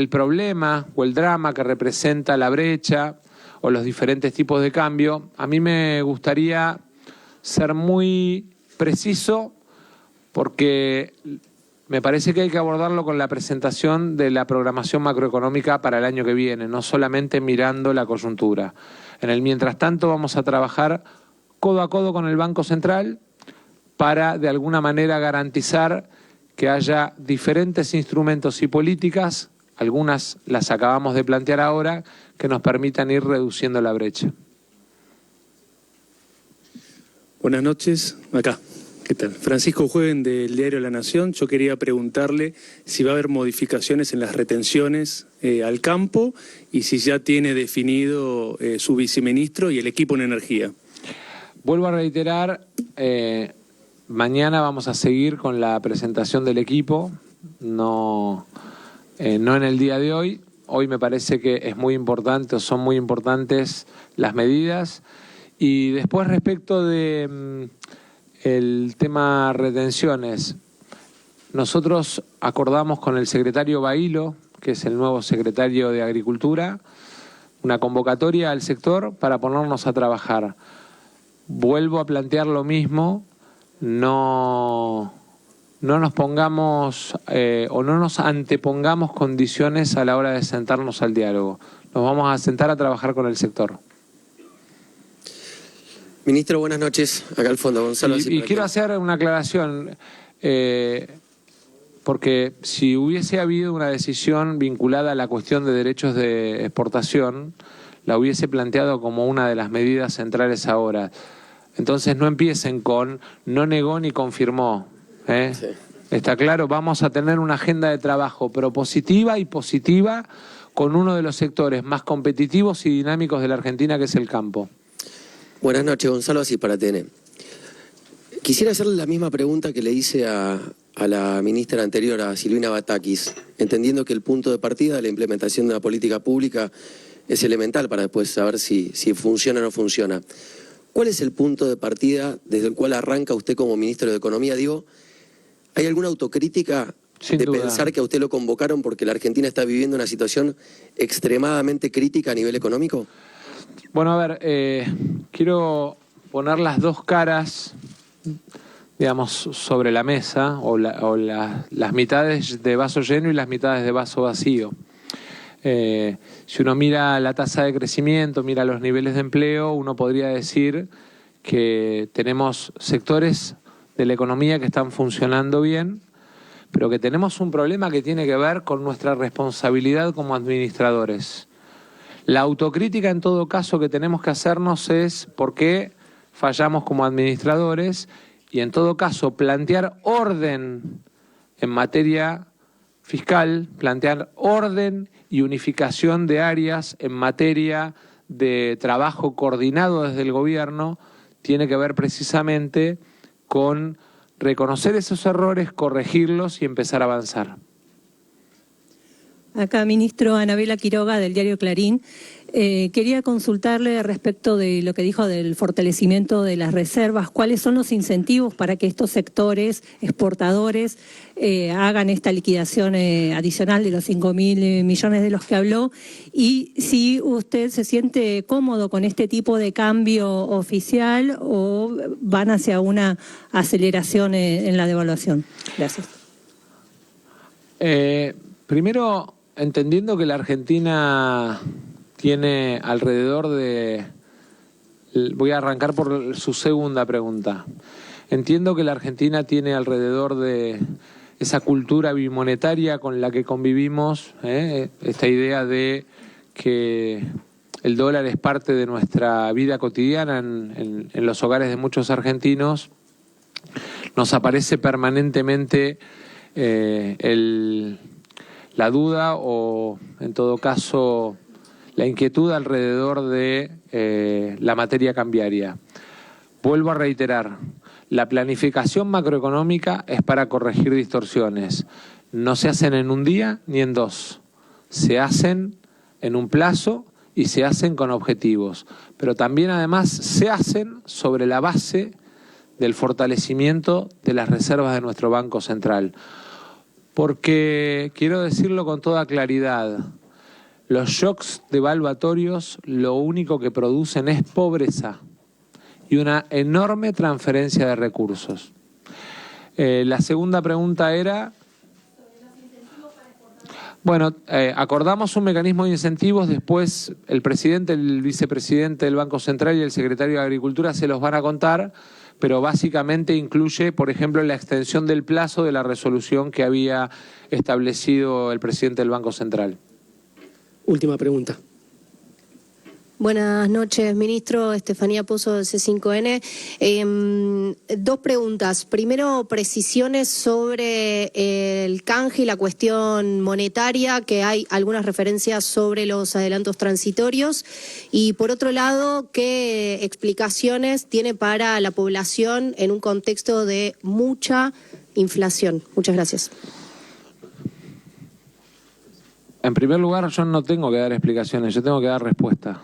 problema o el drama que representa la brecha o los diferentes tipos de cambio, a mí me gustaría ser muy preciso porque me parece que hay que abordarlo con la presentación de la programación macroeconómica para el año que viene, no solamente mirando la coyuntura. En el mientras tanto vamos a trabajar codo a codo con el Banco Central para de alguna manera garantizar que haya diferentes instrumentos y políticas, algunas las acabamos de plantear ahora, que nos permitan ir reduciendo la brecha. Buenas noches, acá. ¿Qué tal? Francisco Jueven del diario La Nación. Yo quería preguntarle si va a haber modificaciones en las retenciones al campo y si ya tiene definido su viceministro y el equipo en energía. Vuelvo a reiterar, mañana vamos a seguir con la presentación del equipo, no en el día de hoy. hoy me parece que es muy importante, o son muy importantes las medidas. Y después respecto de el tema retenciones, nosotros acordamos con el secretario Bailo, que es el nuevo secretario de Agricultura, una convocatoria al sector para ponernos a trabajar. Vuelvo a plantear lo mismo, no nos pongamos o no nos antepongamos condiciones a la hora de sentarnos al diálogo. Nos vamos a sentar a trabajar con el sector. Ministro, buenas noches. Acá al fondo, Gonzalo. Y quiero hacer una aclaración, porque si hubiese habido una decisión vinculada a la cuestión de derechos de exportación, la hubiese planteado como una de las medidas centrales ahora. Entonces no empiecen con no negó ni confirmó. Sí. Está claro, vamos a tener una agenda de trabajo propositiva y positiva con uno de los sectores más competitivos y dinámicos de la Argentina, que es el campo. Buenas noches, Gonzalo, así para TN. Quisiera hacerle la misma pregunta que le hice a la ministra anterior, a Silvina Batakis, entendiendo que el punto de partida de la implementación de una política pública es elemental para después saber si funciona o no funciona. ¿Cuál es el punto de partida desde el cual arranca usted como ministro de Economía? Digo, ¿hay alguna autocrítica Sin de duda. pensar que a usted lo convocaron porque la Argentina está viviendo una situación extremadamente crítica a nivel económico? Bueno, a ver, quiero poner las dos caras, digamos, sobre la mesa, o las mitades de vaso lleno y las mitades de vaso vacío. Si uno mira la tasa de crecimiento, mira los niveles de empleo, uno podría decir que tenemos sectores de la economía que están funcionando bien, pero que tenemos un problema que tiene que ver con nuestra responsabilidad como administradores. La autocrítica, en todo caso, que tenemos que hacernos es por qué fallamos como administradores y, en todo caso, plantear orden en materia fiscal, plantear orden y unificación de áreas en materia de trabajo coordinado desde el gobierno, tiene que ver precisamente con reconocer esos errores, corregirlos y empezar a avanzar. Acá, ministro, Anabela Quiroga, del diario Clarín. Quería consultarle respecto de lo que dijo del fortalecimiento de las reservas. ¿Cuáles son los incentivos para que estos sectores exportadores hagan esta liquidación adicional de los 5.000 millones de los que habló? Y si usted se siente cómodo con este tipo de cambio oficial o van hacia una aceleración en la devaluación. Gracias. Primero, entendiendo que la Argentina tiene alrededor de... Voy a arrancar por su segunda pregunta. Entiendo que la Argentina tiene alrededor de esa cultura bimonetaria con la que convivimos, esta idea de que el dólar es parte de nuestra vida cotidiana en los hogares de muchos argentinos. Nos aparece permanentemente la duda o, en todo caso, la inquietud alrededor de la materia cambiaria. Vuelvo a reiterar, la planificación macroeconómica es para corregir distorsiones. No se hacen en un día ni en dos. Se hacen en un plazo y se hacen con objetivos. Pero también, además, se hacen sobre la base del fortalecimiento de las reservas de nuestro Banco Central. Porque, quiero decirlo con toda claridad, los shocks devaluatorios lo único que producen es pobreza y una enorme transferencia de recursos. La segunda pregunta era... Bueno, acordamos un mecanismo de incentivos, después el presidente, el vicepresidente del Banco Central y el secretario de Agricultura se los van a contar, pero básicamente incluye, por ejemplo, la extensión del plazo de la resolución que había establecido el presidente del Banco Central. Última pregunta. Buenas noches, ministro. Estefanía Pozo, del C5N. Dos preguntas. Primero, precisiones sobre el canje y la cuestión monetaria, que hay algunas referencias sobre los adelantos transitorios. Y por otro lado, ¿qué explicaciones tiene para la población en un contexto de mucha inflación? Muchas gracias. En primer lugar, yo no tengo que dar explicaciones, yo tengo que dar respuesta.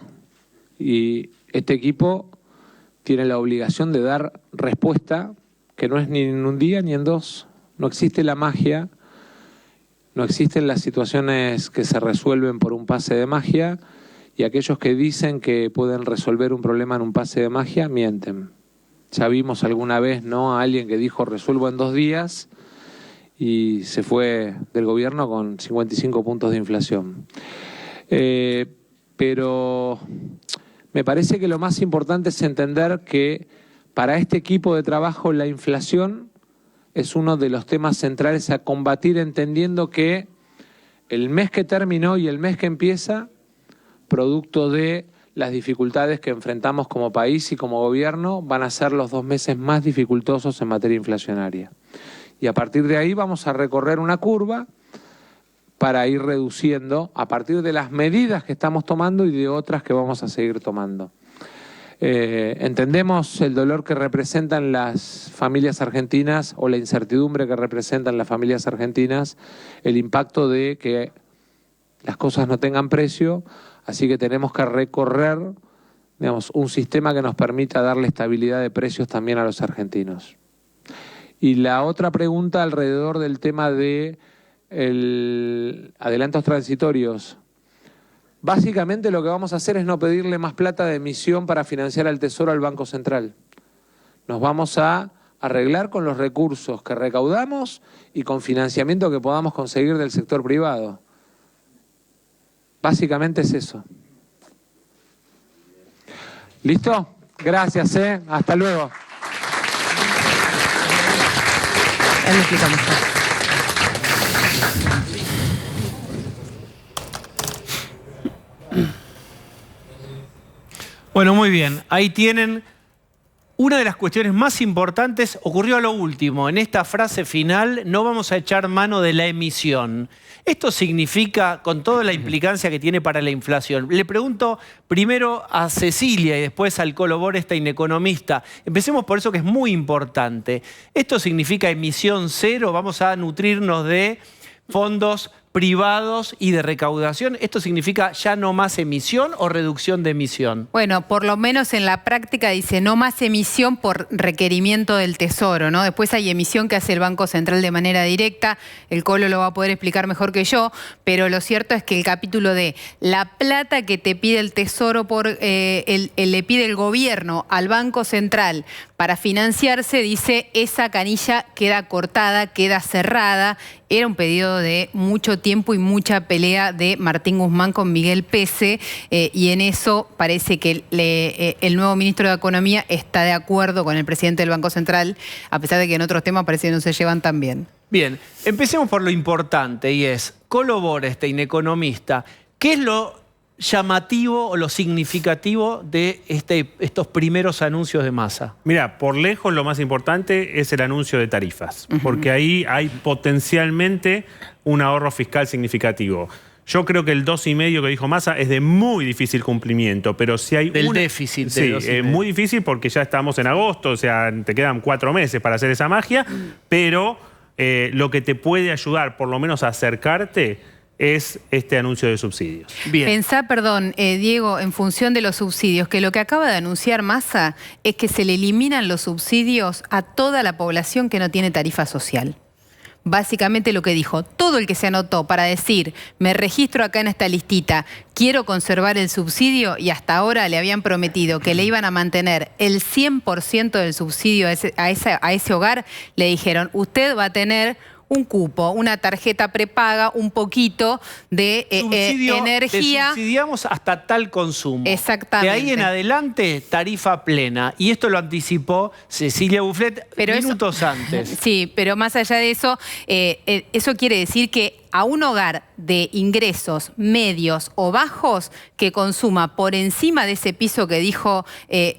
Y este equipo tiene la obligación de dar respuesta, que no es ni en un día ni en dos. No existe la magia, no existen las situaciones que se resuelven por un pase de magia, y aquellos que dicen que pueden resolver un problema en un pase de magia, mienten. Ya vimos alguna vez, ¿no?, a alguien que dijo resuelvo en 2 días y se fue del gobierno con 55 puntos de inflación. Pero me parece que lo más importante es entender que para este equipo de trabajo la inflación es uno de los temas centrales a combatir, entendiendo que el mes que terminó y el mes que empieza, producto de las dificultades que enfrentamos como país y como gobierno, van a ser los 2 meses más dificultosos en materia inflacionaria. Y a partir de ahí vamos a recorrer una curva para ir reduciendo a partir de las medidas que estamos tomando y de otras que vamos a seguir tomando. Entendemos el dolor que representan las familias argentinas o la incertidumbre que representan las familias argentinas, el impacto de que las cosas no tengan precio, así que tenemos que recorrer, digamos, un sistema que nos permita darle estabilidad de precios también a los argentinos. Y la otra pregunta alrededor del tema de adelantos transitorios. Básicamente lo que vamos a hacer es no pedirle más plata de emisión para financiar al Tesoro al Banco Central. Nos vamos a arreglar con los recursos que recaudamos y con financiamiento que podamos conseguir del sector privado. Básicamente es eso. ¿Listo? Gracias, hasta luego. Ya lo explicamos. Bueno, muy bien. Ahí tienen una de las cuestiones más importantes. Ocurrió a lo último. En esta frase final, no vamos a echar mano de la emisión. Esto significa, con toda la implicancia que tiene para la inflación. Le pregunto primero a Cecilia y después al Colo Borestein, economista. Empecemos por eso que es muy importante. ¿Esto significa emisión cero? ¿Vamos a nutrirnos de fondos privados y de recaudación? ¿Esto significa ya no más emisión o reducción de emisión? Bueno, por lo menos en la práctica dice no más emisión por requerimiento del Tesoro, ¿no? Después hay emisión que hace el Banco Central de manera directa, el Colo lo va a poder explicar mejor que yo, pero lo cierto es que el capítulo de la plata que te pide el Tesoro, le pide el gobierno al Banco Central para financiarse, dice esa canilla queda cortada, queda cerrada. Era un pedido de mucho tiempo y mucha pelea de Martín Guzmán con Miguel Pese, y en eso parece que el nuevo ministro de Economía está de acuerdo con el presidente del Banco Central, a pesar de que en otros temas parece que no se llevan tan bien. Bien, empecemos por lo importante y es, Colo Borestein, economista, ¿qué es lo llamativo o lo significativo de estos primeros anuncios de Massa? Mira, por lejos lo más importante es el anuncio de tarifas, porque ahí hay potencialmente un ahorro fiscal significativo. Yo creo que el 2,5 que dijo Massa es de muy difícil cumplimiento, pero si hay del déficit. Sí, muy difícil porque ya estamos en agosto, o sea, te quedan 4 meses para hacer esa magia, pero lo que te puede ayudar por lo menos a acercarte es este anuncio de subsidios. Bien. Pensá, perdón, Diego, en función de los subsidios, que lo que acaba de anunciar Massa es que se le eliminan los subsidios a toda la población que no tiene tarifa social. Básicamente lo que dijo, todo el que se anotó para decir, me registro acá en esta listita, quiero conservar el subsidio, y hasta ahora le habían prometido que le iban a mantener el 100% del subsidio a ese hogar, le dijeron, usted va a tener un cupo, una tarjeta prepaga, un poquito de energía. Te subsidiamos hasta tal consumo. Exactamente. De ahí en adelante, tarifa plena. Y esto lo anticipó Cecilia Bufflet minutos antes. Sí, pero más allá de eso, eso quiere decir que a un hogar de ingresos medios o bajos que consuma por encima de ese piso que dijo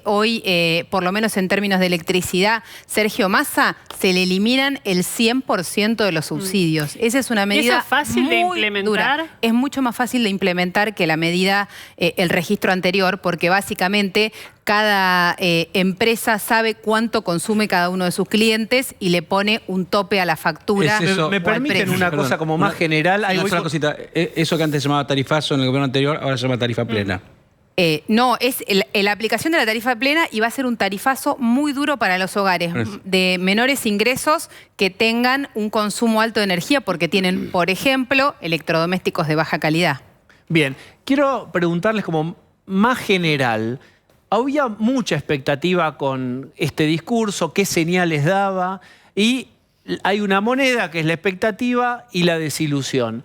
hoy, por lo menos en términos de electricidad, Sergio Massa, se le eliminan el 100% de los subsidios. Esa es una medida ¿Eso es fácil de implementar? Dura. Es mucho más fácil de implementar que la medida, el registro anterior, porque básicamente cada empresa sabe cuánto consume cada uno de sus clientes y le pone un tope a la factura. ¿Me permiten una cosa como más general? Ahí voy cosita. Eso que antes se llamaba tarifazo en el gobierno anterior, ahora se llama tarifa plena. No, es la aplicación de la tarifa plena y va a ser un tarifazo muy duro para los hogares de menores ingresos que tengan un consumo alto de energía porque tienen, por ejemplo, electrodomésticos de baja calidad. Bien, quiero preguntarles como más general, había mucha expectativa con este discurso, qué señales daba, y hay una moneda que es la expectativa y la desilusión.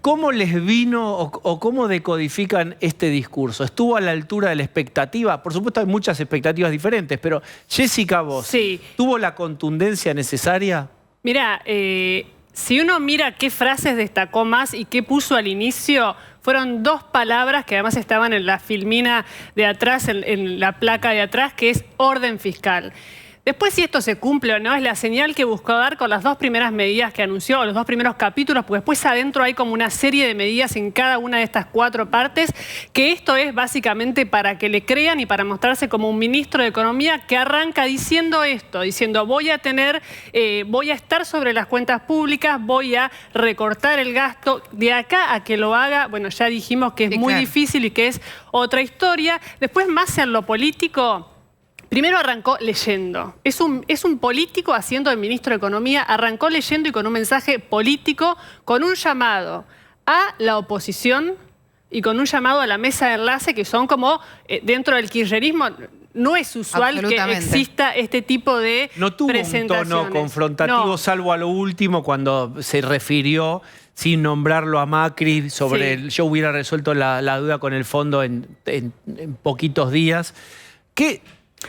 ¿Cómo les vino o cómo decodifican este discurso? ¿Estuvo a la altura de la expectativa? Por supuesto hay muchas expectativas diferentes, pero Jessica, vos, ¿tuvo la contundencia necesaria? Mira, si uno mira qué frases destacó más y qué puso al inicio, fueron dos palabras que además estaban en la filmina de atrás, en la placa de atrás, que es orden fiscal. Después, si esto se cumple o no, es la señal que buscó dar con las dos primeras medidas que anunció, los dos primeros capítulos, porque después adentro hay como una serie de medidas en cada una de estas 4 partes, que esto es básicamente para que le crean y para mostrarse como un ministro de Economía que arranca diciendo esto, diciendo voy a estar sobre las cuentas públicas, voy a recortar el gasto. De acá a que lo haga, bueno, ya dijimos que es muy difícil y que es otra historia. Después, más en lo político, primero arrancó leyendo. Es un político haciendo de ministro de Economía, arrancó leyendo y con un mensaje político, con un llamado a la oposición y con un llamado a la mesa de enlace, que son como, dentro del kirchnerismo, no es usual que exista este tipo de presentaciones. No tuvo un tono confrontativo, salvo a lo último, cuando se refirió, sin nombrarlo a Macri, sobre yo hubiera resuelto la duda con el fondo en poquitos días.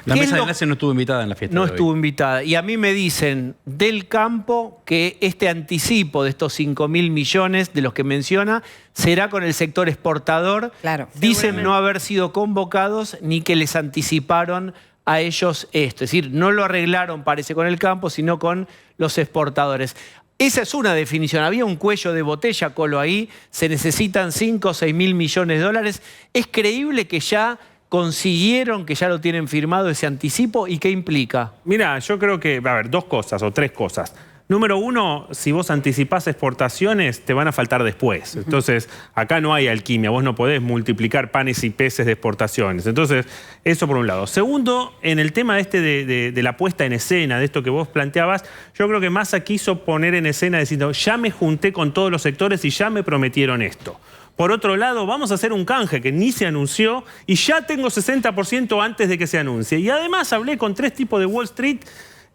La mesa de enlace no estuvo invitada en la fiesta. No estuvo invitada. Y a mí me dicen del campo que este anticipo de estos 5.000 millones de los que menciona será con el sector exportador. Claro. Dicen no haber sido convocados ni que les anticiparon a ellos esto. Es decir, no lo arreglaron, parece, con el campo, sino con los exportadores. Esa es una definición. Había un cuello de botella, Colo, ahí. Se necesitan 5 o 6.000 millones de dólares. ¿Es creíble que ya consiguieron, que ya lo tienen firmado ese anticipo? ¿Y qué implica? Mira, yo creo que va a haber 2 cosas o 3 cosas. Número 1, si vos anticipás exportaciones, te van a faltar después. Entonces, acá no hay alquimia. Vos no podés multiplicar panes y peces de exportaciones. Entonces, eso por un lado. Segundo, en el tema de la puesta en escena, de esto que vos planteabas, yo creo que Massa quiso poner en escena diciendo, ya me junté con todos los sectores y ya me prometieron esto. Por otro lado, vamos a hacer un canje que ni se anunció y ya tengo 60% antes de que se anuncie. Y además hablé con 3 tipos de Wall Street.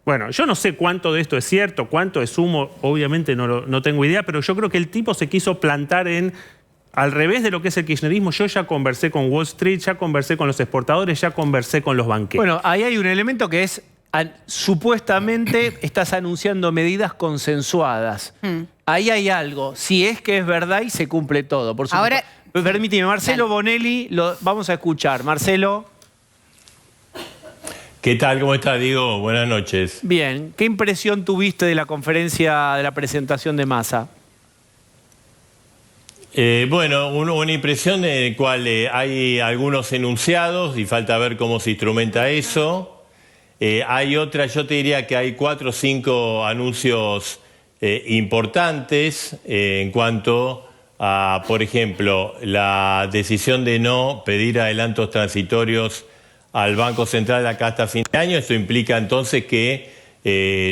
Bueno, yo no sé cuánto de esto es cierto, cuánto es humo, obviamente no tengo idea, pero yo creo que el tipo se quiso plantar al revés de lo que es el kirchnerismo. Yo ya conversé con Wall Street, ya conversé con los exportadores, ya conversé con los banqueros. Bueno, ahí hay un elemento que es, supuestamente estás anunciando medidas consensuadas. Ahí hay algo, si es que es verdad y se cumple todo, por supuesto. Ahora, permíteme, Marcelo Bonelli, lo vamos a escuchar. Marcelo. ¿Qué tal? ¿Cómo estás, Diego? Buenas noches. Bien. ¿Qué impresión tuviste de la conferencia, de la presentación de Massa? Bueno, una impresión en la cual hay algunos enunciados y falta ver cómo se instrumenta eso. Hay otra, yo te diría que hay 4 o 5 anuncios importantes en cuanto a, por ejemplo, la decisión de no pedir adelantos transitorios al Banco Central acá hasta fin de año. Esto implica entonces que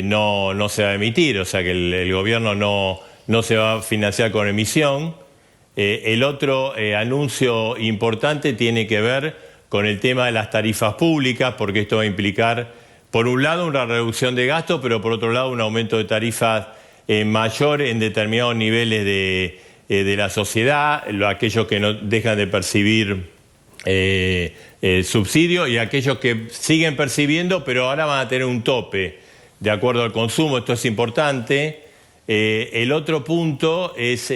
no se va a emitir, o sea que el gobierno no se va a financiar con emisión. El otro anuncio importante tiene que ver con el tema de las tarifas públicas, porque esto va a implicar, por un lado, una reducción de gastos, pero por otro lado, un aumento de tarifas mayor en determinados niveles de la sociedad, aquellos que no dejan de percibir subsidio y aquellos que siguen percibiendo, pero ahora van a tener un tope de acuerdo al consumo. Esto es importante. El otro punto es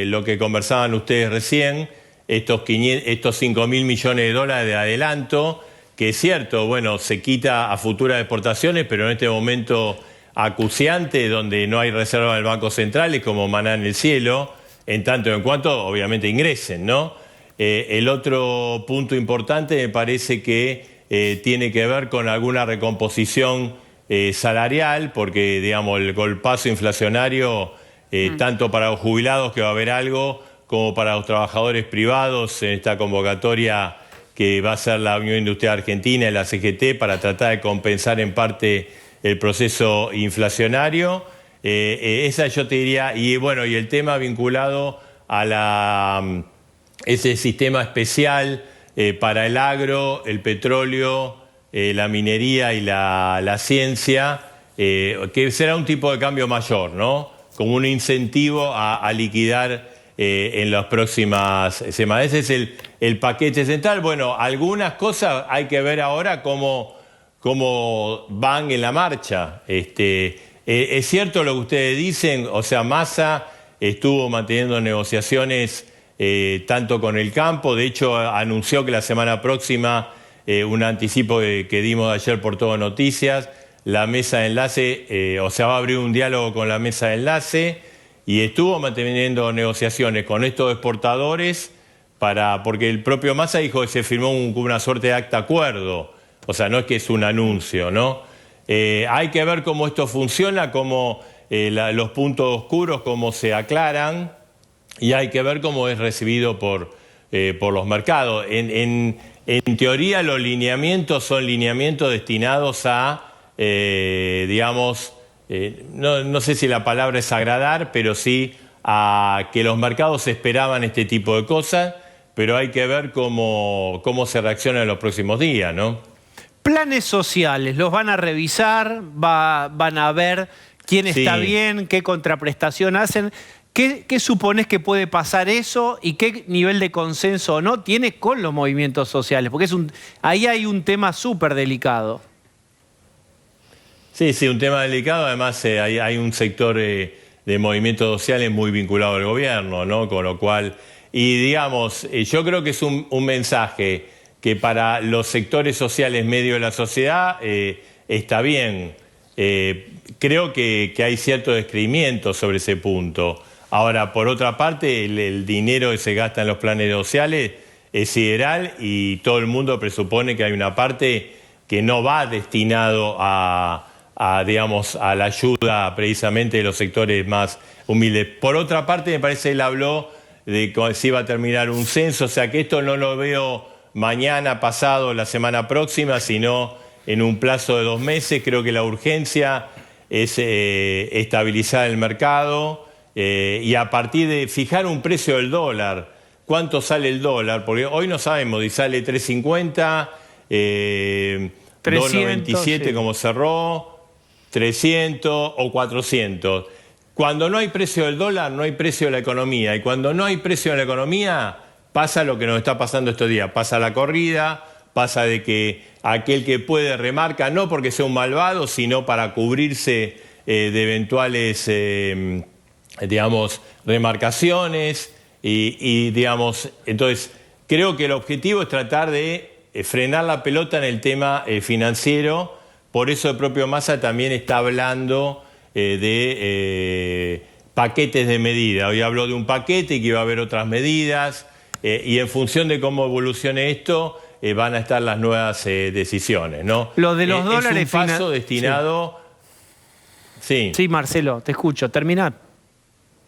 lo que conversaban ustedes recién, estos 5.000 millones de dólares de adelanto, que es cierto, bueno, se quita a futuras exportaciones, pero en este momento acuciante, donde no hay reserva del Banco Central, es como maná en el cielo, en tanto en cuanto obviamente ingresen, ¿no? El otro punto importante me parece que tiene que ver con alguna recomposición salarial, porque digamos el golpazo inflacionario tanto para los jubilados, que va a haber algo, como para los trabajadores privados en esta convocatoria que va a ser la Unión Industrial Argentina y la CGT para tratar de compensar en parte el proceso inflacionario. Esa yo te diría, y bueno, y el tema vinculado a ese sistema especial para el agro, el petróleo, la minería y la ciencia, que será un tipo de cambio mayor, ¿no? Como un incentivo a liquidar en las próximas semanas. Ese es el paquete central. Bueno, algunas cosas hay que ver ahora cómo van en la marcha. Es cierto lo que ustedes dicen, o sea, Massa estuvo manteniendo negociaciones tanto con el campo, de hecho anunció que la semana próxima, un anticipo que dimos ayer por Todo Noticias, la mesa de enlace, o sea, va a abrir un diálogo con la mesa de enlace, y estuvo manteniendo negociaciones con estos exportadores, porque el propio Massa dijo que se firmó una suerte de acta acuerdo, o sea, no es que es un anuncio, ¿no? Hay que ver cómo esto funciona, cómo los puntos oscuros, cómo se aclaran, y hay que ver cómo es recibido por los mercados. En teoría, los lineamientos son lineamientos destinados a, digamos, no sé si la palabra es agradar, pero sí a que los mercados esperaban este tipo de cosas, pero hay que ver cómo se reacciona en los próximos días, ¿no? Planes sociales, los van a revisar, van a ver quién está bien, qué contraprestación hacen. ¿Qué supones que puede pasar eso y qué nivel de consenso o no tiene con los movimientos sociales? Porque ahí hay un tema súper delicado. Sí, un tema delicado. Además, hay un sector de movimientos sociales muy vinculado al gobierno, ¿no? Con lo cual, y digamos, yo creo que es un mensaje que para los sectores sociales medio de la sociedad está bien. Creo que hay cierto descreimiento sobre ese punto. Ahora, por otra parte, el dinero que se gasta en los planes sociales es sideral y todo el mundo presupone que hay una parte que no va destinado digamos, a la ayuda precisamente de los sectores más humildes. Por otra parte, me parece que él habló de que se iba a terminar un censo, o sea que esto no lo veo mañana, pasado, la semana próxima, sino en un plazo de 2 meses. Creo que la urgencia es estabilizar el mercado y a partir de fijar un precio del dólar. ¿Cuánto sale el dólar? Porque hoy no sabemos si sale 3.50, 2.97 sí, como cerró, 300 o 400. Cuando no hay precio del dólar, no hay precio de la economía. Y cuando no hay precio de la economía, pasa lo que nos está pasando estos días. Pasa la corrida, pasa de que aquel que puede remarca, no porque sea un malvado, sino para cubrirse de eventuales, digamos, remarcaciones. Y, digamos, entonces, creo que el objetivo es tratar de frenar la pelota en el tema financiero. Por eso el propio Massa también está hablando de paquetes de medidas. Hoy habló de un paquete y que iba a haber otras medidas. Y en función de cómo evolucione esto, van a estar las nuevas decisiones, ¿no? Lo de los dólares... Es un paso destinado... Sí. Sí, Marcelo, te escucho. Terminá.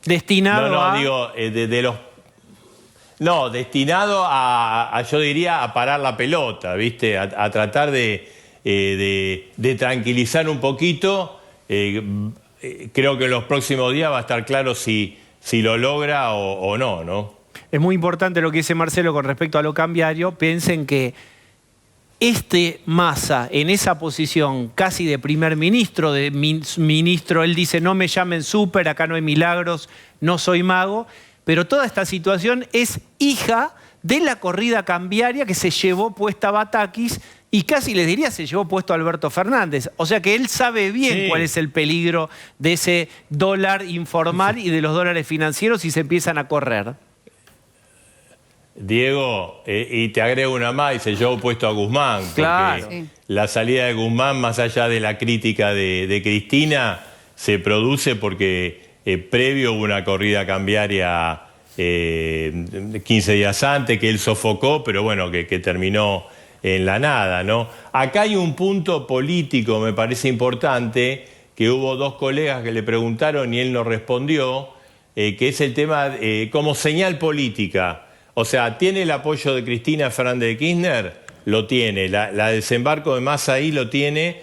Destinado a... digo, destinado a, yo diría, a parar la pelota, ¿viste? A tratar de tranquilizar un poquito. Creo que en los próximos días va a estar claro si lo logra o no, ¿no? Es muy importante lo que dice Marcelo con respecto a lo cambiario. Piensen que Massa, en esa posición casi de primer ministro, él dice, no me llamen súper, acá no hay milagros, no soy mago, pero toda esta situación es hija de la corrida cambiaria que se llevó puesta Batakis y casi les diría se llevó puesto Alberto Fernández. O sea que él sabe bien cuál es el peligro de ese dólar informal y de los dólares financieros si se empiezan a correr. Diego, y te agrego una más, y se llevó puesto a Guzmán. Claro. Porque la salida de Guzmán, más allá de la crítica de Cristina, se produce porque previo hubo una corrida cambiaria 15 días antes, que él sofocó, pero bueno, que terminó en la nada, ¿no? Acá hay un punto político, me parece importante, que hubo 2 colegas que le preguntaron y él no respondió, que es el tema como señal política. O sea, ¿tiene el apoyo de Cristina Fernández de Kirchner? Lo tiene. La desembarco de Massa ahí lo tiene.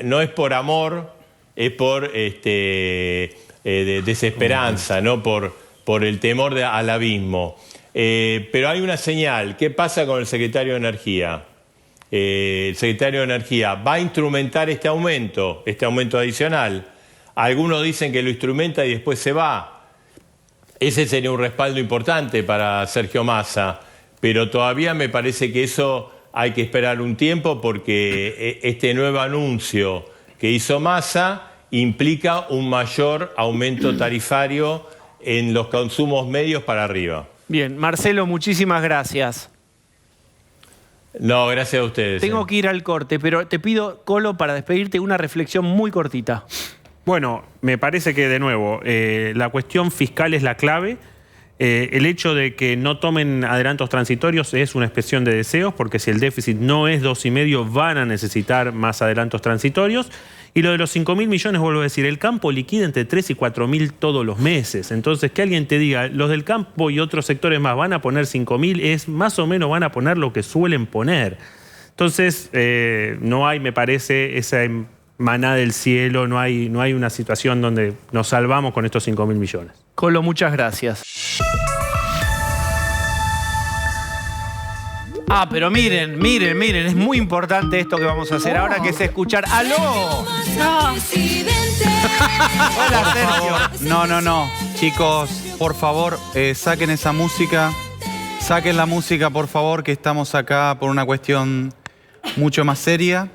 No es por amor, es por desesperanza, ¿no? Por el temor al abismo. Pero hay una señal. ¿Qué pasa con el secretario de Energía? El secretario de Energía va a instrumentar este aumento adicional. Algunos dicen que lo instrumenta y después se va. Ese sería un respaldo importante para Sergio Massa, pero todavía me parece que eso hay que esperar un tiempo porque este nuevo anuncio que hizo Massa implica un mayor aumento tarifario en los consumos medios para arriba. Bien, Marcelo, muchísimas gracias. No, gracias a ustedes. Tengo que ir al corte, pero te pido, Colo, para despedirte, una reflexión muy cortita. Bueno, me parece que de nuevo, la cuestión fiscal es la clave. El hecho de que no tomen adelantos transitorios es una expresión de deseos, porque si el déficit no es 2,5, van a necesitar más adelantos transitorios. Y lo de los 5.000 millones, vuelvo a decir, el campo liquida entre 3 y 4.000 todos los meses. Entonces, que alguien te diga, los del campo y otros sectores más van a poner 5.000, es más o menos van a poner lo que suelen poner. Entonces, no hay, me parece, esa maná del cielo, no hay una situación donde nos salvamos con estos 5.000 millones. Colo, muchas gracias. Ah, pero miren, es muy importante esto que vamos a hacer ahora, que es escuchar. ¡Aló! No. Hola, Sergio. No. Chicos, por favor, saquen esa música. Saquen la música, por favor, que estamos acá por una cuestión mucho más seria.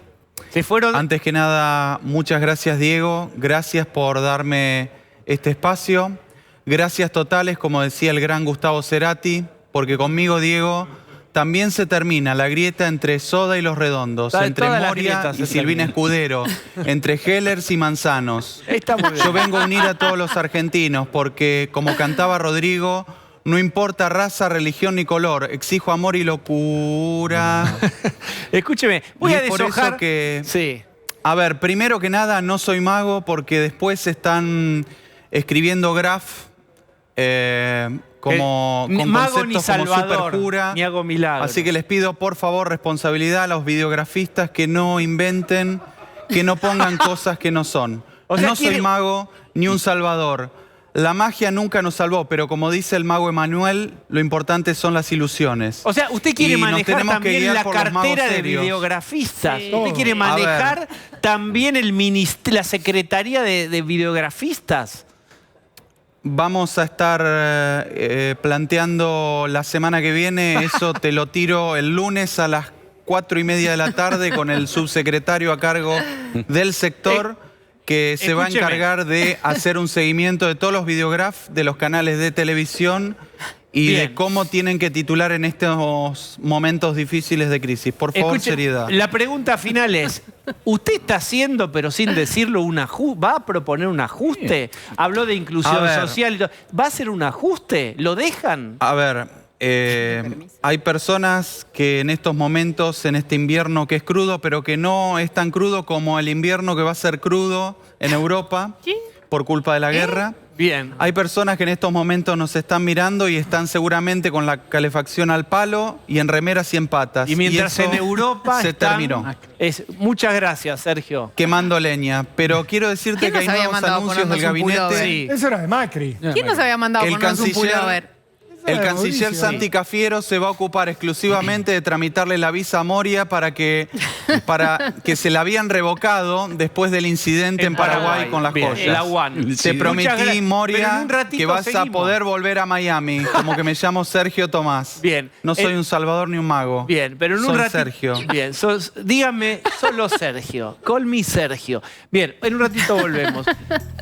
Se fueron. Antes que nada, muchas gracias, Diego. Gracias por darme este espacio. Gracias totales, como decía el gran Gustavo Cerati, porque conmigo, Diego, también se termina la grieta entre Soda y Los Redondos, entre Moria y Silvina Escudero, entre Hellers y Manzanos. Está muy bien. Yo vengo a unir a todos los argentinos porque, como cantaba Rodrigo, no importa raza, religión ni color, exijo amor y locura. Escúcheme, voy a deshojar. Por eso que, sí. A ver, primero que nada, no soy mago porque después están escribiendo graf como con mago ni conceptos salvador, como superjura. ni hago milagros. Así que les pido, por favor, responsabilidad a los videografistas, que no inventen, que no pongan cosas que no son. O sea, no soy mago ni un salvador. La magia nunca nos salvó, pero como dice el mago Emanuel, lo importante son las ilusiones. O sea, usted quiere manejar también la cartera de serios. videografistas. Sí. Usted quiere manejar también la secretaría de videografistas. Vamos a estar planteando la semana que viene, eso te lo tiro el lunes a las 4:30 de la tarde con el subsecretario a cargo del sector que se va a encargar de hacer un seguimiento de todos los videografs de los canales de televisión y de cómo tienen que titular en estos momentos difíciles de crisis. Por favor, seriedad. La pregunta final es, ¿usted está haciendo, pero sin decirlo, va a proponer un ajuste? Habló de inclusión social y todo. ¿Va a hacer un ajuste? ¿Lo dejan? A ver, hay personas que en estos momentos, en este invierno que es crudo, pero que no es tan crudo como el invierno que va a ser crudo en Europa por culpa de la guerra. Bien. Hay personas que en estos momentos nos están mirando y están seguramente con la calefacción al palo y en remeras y en patas. Y mientras en Europa se terminó. Muchas gracias, Sergio. Quemando leña. Pero quiero decirte que hay nuevos anuncios del gabinete. Sí. Eso era de Macri. ¿Quién nos había mandado ponernos un pullover? El canciller Santi Cafiero se va a ocupar exclusivamente de tramitarle la visa a Moria para que se la habían revocado después del incidente en Paraguay con las joyas. La UAN. Te prometí, Moria, que vas a poder volver a Miami, como que me llamo Sergio Tomás. Bien. No soy un salvador ni un mago. Bien, pero en un ratito. Sergio. Bien, dígame, solo Sergio. Call me Sergio. Bien, en un ratito volvemos.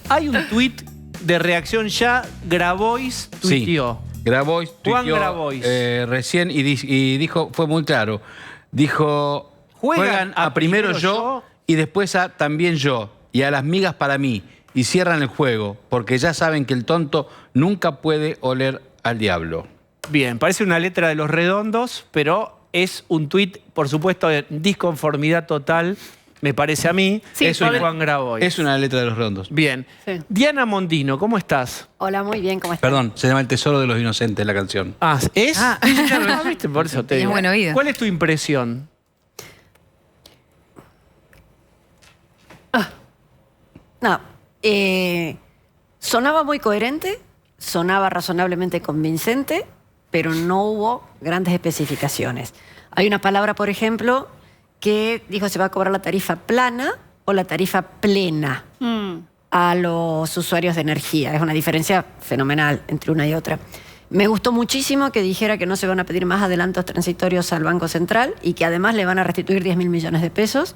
Hay un tuit de Reacción Ya, Grabois tuiteó. Grabois Juan tuiteó Grabois. recién y dijo, fue muy claro, dijo, juegan a primero yo y después a también yo y a las migas para mí y cierran el juego porque ya saben que el tonto nunca puede oler al diablo. Bien, parece una letra de Los Redondos, pero es un tuit, por supuesto, de disconformidad total me parece a mí, es Juan Grabois. Es una letra de Los Redondos. Bien. Sí. Diana Mondino, ¿cómo estás? Hola, muy bien, ¿cómo estás? Perdón, se llama El Tesoro de los Inocentes la canción. Ah, ¿es? ¿Viste? Por eso te digo. Buen oído. ¿Cuál es tu impresión? No, sonaba muy coherente, sonaba razonablemente convincente, pero no hubo grandes especificaciones. Hay una palabra, por ejemplo, que dijo se va a cobrar la tarifa plana o la tarifa plena a los usuarios de energía. Es una diferencia fenomenal entre una y otra. Me gustó muchísimo que dijera que no se van a pedir más adelantos transitorios al Banco Central y que además le van a restituir 10.000 millones de pesos.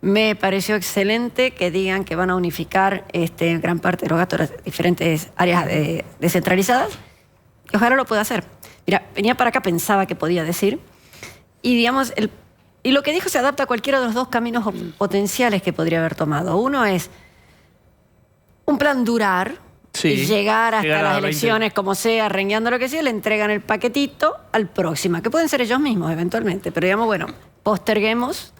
Me pareció excelente que digan que van a unificar gran parte de los gastos de las diferentes áreas descentralizadas. Y ojalá lo pueda hacer. Mira, venía para acá, pensaba que podía decir. Y digamos, y lo que dijo se adapta a cualquiera de los dos caminos potenciales que podría haber tomado. Uno es un plan durar, y llegar hasta las elecciones, como sea, rengueando lo que sea, le entregan el paquetito al próximo, que pueden ser ellos mismos eventualmente, pero digamos, bueno, posterguemos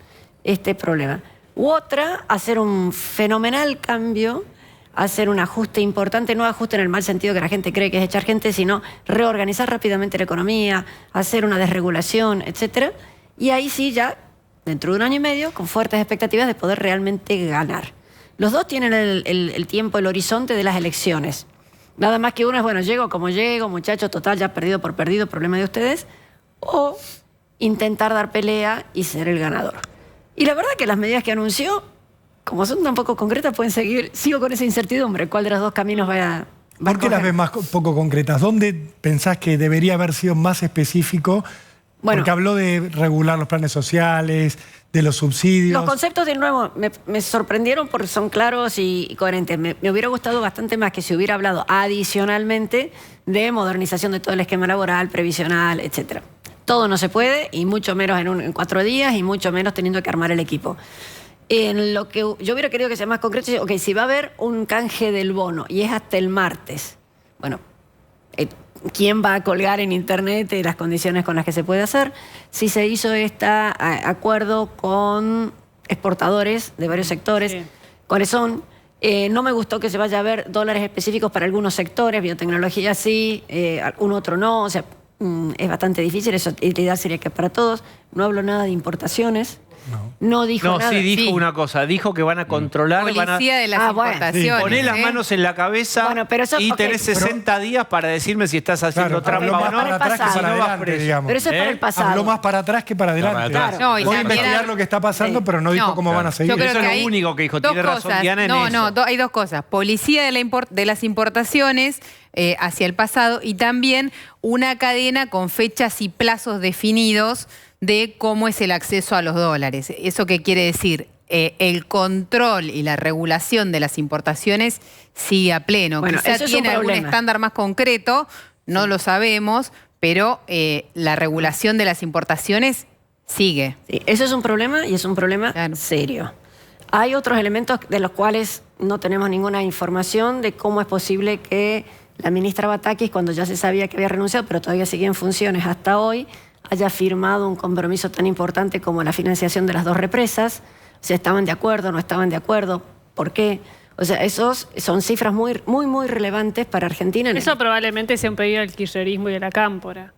este problema. U otra, hacer un fenomenal cambio, hacer un ajuste importante, no ajuste en el mal sentido que la gente cree que es echar gente, sino reorganizar rápidamente la economía, hacer una desregulación, etcétera. Y ahí sí ya, dentro de 1 año y medio, con fuertes expectativas de poder realmente ganar. Los dos tienen el tiempo, el horizonte de las elecciones. Nada más que uno es, bueno, llego como llego, muchachos, total, ya perdido por perdido, problema de ustedes. O intentar dar pelea y ser el ganador. Y la verdad que las medidas que anunció, como son tan poco concretas, pueden seguir. Sigo con esa incertidumbre. ¿Cuál de los dos caminos va a ¿Por qué las ves más poco concretas? ¿Dónde pensás que debería haber sido más específico? Bueno, porque habló de regular los planes sociales, de los subsidios. Los conceptos, de nuevo, me sorprendieron porque son claros y coherentes. Me hubiera gustado bastante más que se hubiera hablado adicionalmente de modernización de todo el esquema laboral, previsional, etcétera. Todo no se puede, y mucho menos en 4 días, y mucho menos teniendo que armar el equipo. En lo que yo hubiera querido que sea más concreto, ok, si va a haber un canje del bono y es hasta el martes, bueno, ¿quién va a colgar en internet las condiciones con las que se puede hacer? Si se hizo este acuerdo con exportadores de varios sectores, sí. ¿Cuáles son? No me gustó que se vaya a ver dólares específicos para algunos sectores, biotecnología sí, algún otro no, o sea, es bastante difícil, eso, la idea sería que para todos. No hablo nada de importaciones. No dijo nada. No, sí dijo una cosa. Dijo que van a controlar... Policía de las importaciones. Bueno. Poné las manos en la cabeza y tenés 60 días para decirme si estás haciendo trampa o no. Para atrás que para adelante, digamos. Pero eso es para el pasado. Habló más para atrás que para adelante. Claro. Voy a investigar lo que está pasando, pero no dijo cómo van a seguir. Eso es lo único que dijo. Tiene razón Diana en eso. Hay dos cosas. Policía de las importaciones hacia el pasado, y también una cadena con fechas y plazos definidos de cómo es el acceso a los dólares. ¿Eso qué quiere decir? El control y la regulación de las importaciones sigue a pleno. Bueno, quizá tiene algún estándar más concreto, no lo sabemos, pero la regulación de las importaciones sigue. Sí, eso es un problema, y es un problema serio. Hay otros elementos de los cuales no tenemos ninguna información de cómo es posible que la ministra Batakis, cuando ya se sabía que había renunciado, pero todavía sigue en funciones hasta hoy, haya firmado un compromiso tan importante como la financiación de las 2 represas. O sea, ¿estaban de acuerdo, no estaban de acuerdo? ¿Por qué? O sea, esos son cifras muy relevantes para Argentina. Eso probablemente sea un pedido del kirchnerismo y de la cámpora.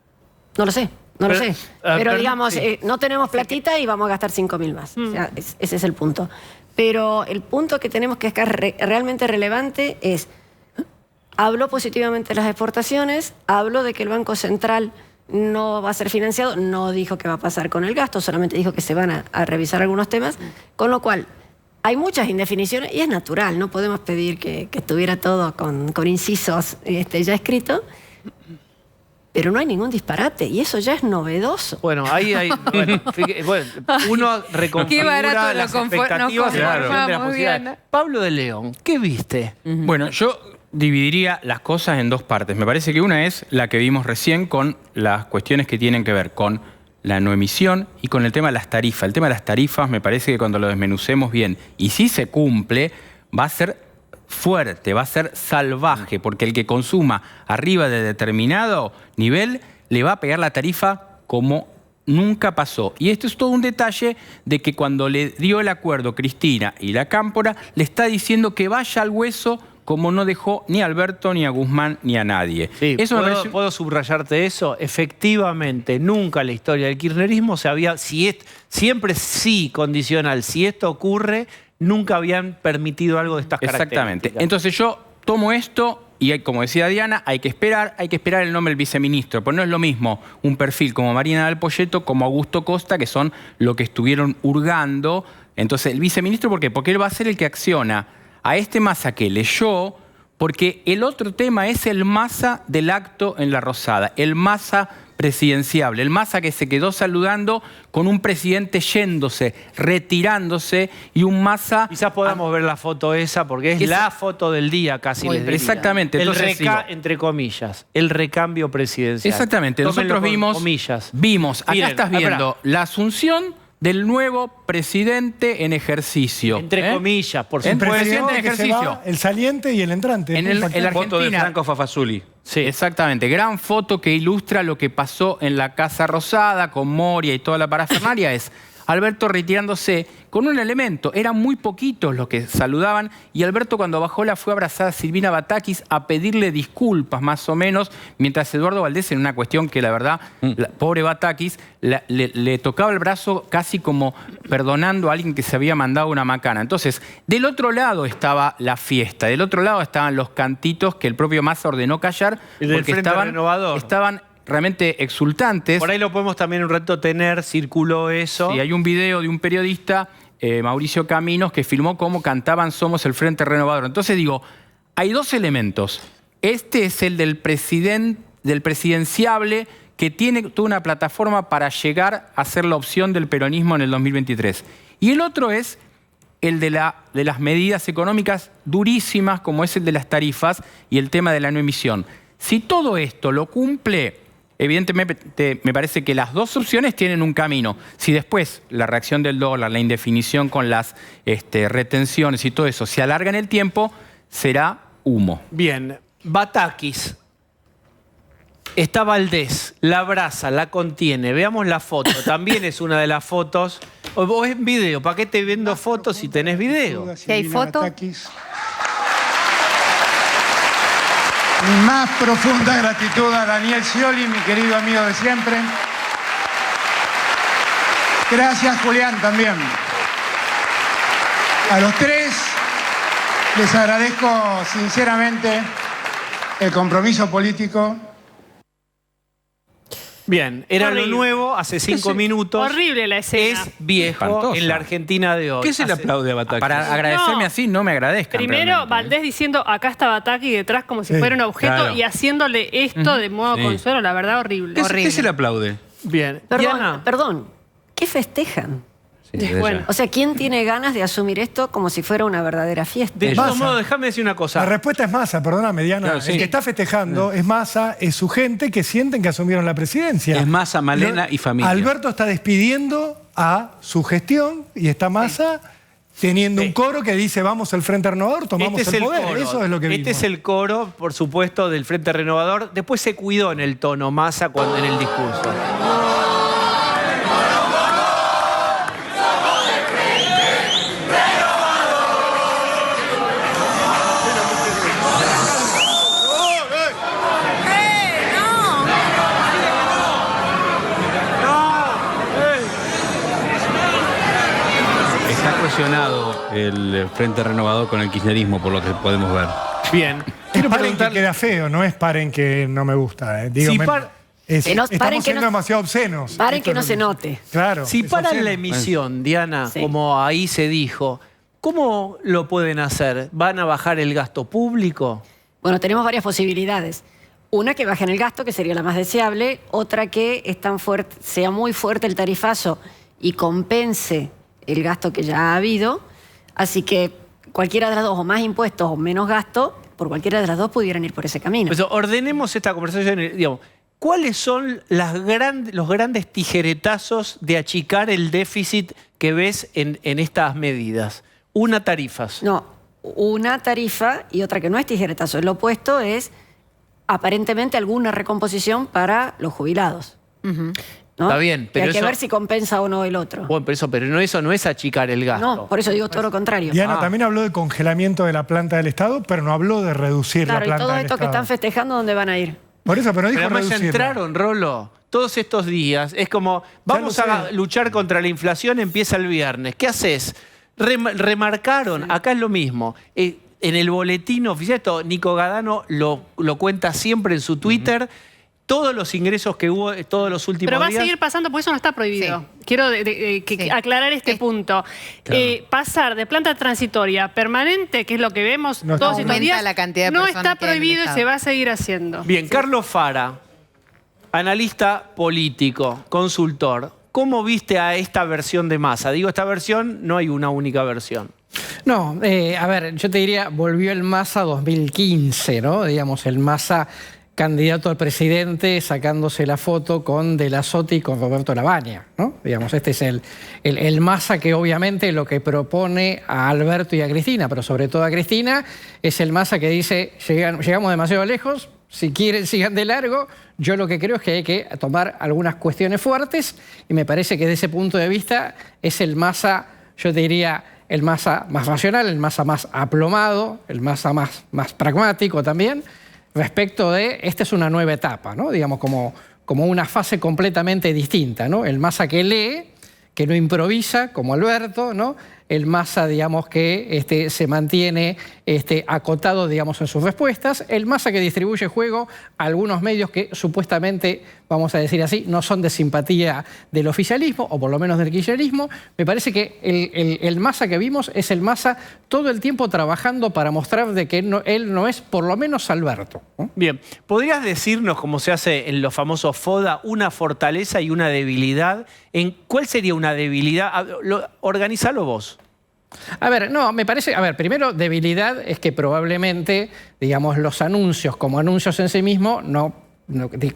No lo sé, no lo sé. Pero digamos, no tenemos platita y vamos a gastar 5.000 más. O sea, ese es el punto. Pero el punto que tenemos que es realmente relevante es... Habló positivamente de las exportaciones, habló de que el Banco Central no va a ser financiado, no dijo qué va a pasar con el gasto, solamente dijo que se van a revisar algunos temas, con lo cual hay muchas indefiniciones y es natural, no podemos pedir que estuviera todo con incisos ya escrito, pero no hay ningún disparate y eso ya es novedoso. Bueno, ahí hay... uno reconfigura las expectativas de la posibilidad. Pablo de León, ¿qué viste? Bueno, yo dividiría las cosas en 2 partes. Me parece que una es la que vimos recién con las cuestiones que tienen que ver con la no emisión y con el tema de las tarifas. El tema de las tarifas me parece que cuando lo desmenucemos bien y si se cumple, va a ser fuerte, va a ser salvaje, porque el que consuma arriba de determinado nivel le va a pegar la tarifa como nunca pasó. Y esto es todo un detalle de que cuando le dio el acuerdo Cristina y la Cámpora, le está diciendo que vaya al hueso como no dejó ni a Alberto, ni a Guzmán, ni a nadie. Sí, ¿puedo subrayarte eso? Efectivamente, nunca en la historia del kirchnerismo se había... siempre sí condicional. Si esto ocurre, nunca habían permitido algo de estas características. Exactamente. Entonces yo tomo esto y, como decía Diana, hay que esperar el nombre del viceministro. Pero no es lo mismo un perfil como Marina del Poyeto, como Augusto Costa, que son lo que estuvieron hurgando. Entonces, el viceministro, ¿por qué? Porque él va a ser el que acciona a este Massa que leyó, porque el otro tema es el Massa del acto en La Rosada, el Massa presidenciable, el Massa que se quedó saludando con un presidente yéndose, retirándose, y un Massa... Quizás podamos ver la foto esa, porque es la foto del día casi. Exactamente. Entonces, entre comillas, el recambio presidencial. Exactamente. Nosotros vimos, acá estás viendo la asunción del nuevo presidente en ejercicio. Entre comillas, por supuesto. El presidente en ejercicio. El saliente y el entrante. En la foto de Franco Fafazuli. Sí, exactamente. Gran foto que ilustra lo que pasó en la Casa Rosada con Moria y toda la parafernalia es Alberto retirándose con un elemento. Eran muy poquitos los que saludaban y Alberto, cuando bajó, la fue a abrazar a Silvina Batakis a pedirle disculpas, más o menos, mientras Eduardo Valdés, en una cuestión que la verdad, pobre Batakis, le tocaba el brazo casi como perdonando a alguien que se había mandado una macana. Entonces, del otro lado estaba la fiesta, del otro lado estaban los cantitos que el propio Massa ordenó callar porque estaban realmente exultantes. Por ahí lo podemos también un rato tener, circuló eso. Sí, hay un video de un periodista, Mauricio Caminos, que filmó cómo cantaban Somos el Frente Renovador. Entonces digo, hay dos elementos. Este es el del presidenciable, que tiene toda una plataforma para llegar a ser la opción del peronismo en el 2023. Y el otro es el de las medidas económicas durísimas, como es el de las tarifas y el tema de la no emisión. Si todo esto lo cumple, evidentemente me parece que las dos opciones tienen un camino. Si después la reacción del dólar, la indefinición con las retenciones y todo eso se alarga en el tiempo, será humo. Bien, Batakis. Está Valdés, la abraza, la contiene. Veamos la foto. También es una de las fotos. O es video. ¿Para qué te viendo fotos si tenés video? ¿Y hay foto? Mi más profunda gratitud a Daniel Scioli, mi querido amigo de siempre. Gracias, Julián, también. A los tres les agradezco sinceramente el compromiso político. Bien, era lo nuevo hace 5 minutos. Horrible la escena. Es viejo espantosa en la Argentina de hoy. ¿Qué se le aplaude a Batakis? Para agradecerme así, no me agradezcan. Primero, realmente, Valdés diciendo, acá está Batakis detrás como si fuera un objeto, claro. y haciéndole esto de modo consuelo, la verdad, horrible. ¿Qué se le aplaude? Bien. Perdón, ¿qué festejan? Sí, bueno. O sea, ¿quién tiene ganas de asumir esto como si fuera una verdadera fiesta? De todos modos, déjame decir una cosa. La respuesta es Massa, perdóname, Diana. Claro, sí. El que está festejando es Massa, es su gente que sienten que asumieron la presidencia. Es Massa, Malena y familia. Alberto está despidiendo a su gestión y está Massa teniendo un coro que dice vamos al Frente Renovador, tomamos el poder. Coro. Eso es lo que vimos. Este es el coro, por supuesto, del Frente Renovador. Después se cuidó en el tono Massa en el discurso. El Frente Renovador con el kirchnerismo, por lo que podemos ver. Bien. Quiero preguntar, que queda feo, no es paren que no me gusta. Digo, si estamos siendo demasiado obscenos. Paren que no se note. Claro. Si paran la emisión, Diana, como ahí se dijo, ¿cómo lo pueden hacer? ¿Van a bajar el gasto público? Bueno, tenemos varias posibilidades. Una, que bajen el gasto, que sería la más deseable. Otra, que sea muy fuerte el tarifazo y compense el gasto que ya ha habido. Así que cualquiera de las dos, o más impuestos o menos gasto, por cualquiera de las dos pudieran ir por ese camino. Pues ordenemos esta conversación, digamos, ¿cuáles son los grandes tijeretazos de achicar el déficit que ves en estas medidas? Una, tarifas. No, una tarifa y otra que no es tijeretazo. El opuesto es aparentemente alguna recomposición para los jubilados. ¿no? Está bien, pero hay que ver si compensa o no el otro. Bueno, pero eso no es achicar el gasto. No, por eso digo todo lo contrario. Diana también habló de congelamiento de la planta del Estado, pero no habló de reducir la planta del Estado. Claro, y todos estos que están festejando, ¿dónde van a ir? Por eso, pero no dijo Pero además ya reducirla. entraron, Rolo. Todos estos días es como, vamos a luchar contra la inflación, empieza el viernes. ¿Qué haces? Remarcaron, acá es lo mismo. En el boletín oficial, esto Nico Gadano lo cuenta siempre en su Twitter, todos los ingresos que hubo todos los últimos días. Pero va a seguir pasando, porque eso no está prohibido. Sí. Quiero aclarar este punto. Claro. Pasar de planta transitoria a permanente, que es lo que vemos todos estos días, la cantidad de no está prohibido y se va a seguir haciendo. Bien, Carlos Fara, analista político, consultor. ¿Cómo viste a esta versión de Massa? Digo, esta versión, no hay una única versión. No, a ver, yo te diría, volvió el Massa 2015, ¿no? Digamos, el Massa candidato al presidente sacándose la foto con De la Sota y con Roberto Lavagna, ¿no? Digamos, este es el Massa que obviamente lo que propone a Alberto y a Cristina, pero sobre todo a Cristina, es el Massa que dice, llegamos demasiado lejos, si quieren sigan de largo. Yo lo que creo es que hay que tomar algunas cuestiones fuertes y me parece que desde ese punto de vista es el Massa, yo te diría, el Massa más racional, el Massa más aplomado, el Massa más pragmático también, respecto de, esta es una nueva etapa, ¿no? Digamos, como una fase completamente distinta, ¿no? El Massa que lee, que no improvisa, como Alberto, ¿no? El Massa, digamos, que se mantiene acotado, digamos, en sus respuestas. El Massa que distribuye juego a algunos medios que supuestamente, vamos a decir así, no son de simpatía del oficialismo, o por lo menos del kirchnerismo. Me parece que el Massa que vimos es el Massa todo el tiempo trabajando para mostrar de que él no es, por lo menos, Alberto, ¿no? Bien, ¿podrías decirnos, como se hace en los famosos FODA, una fortaleza y una debilidad? ¿Cuál sería una debilidad? Organizalo vos. A ver, no, me parece, a ver, primero, debilidad es que probablemente, digamos, los anuncios como anuncios en sí mismos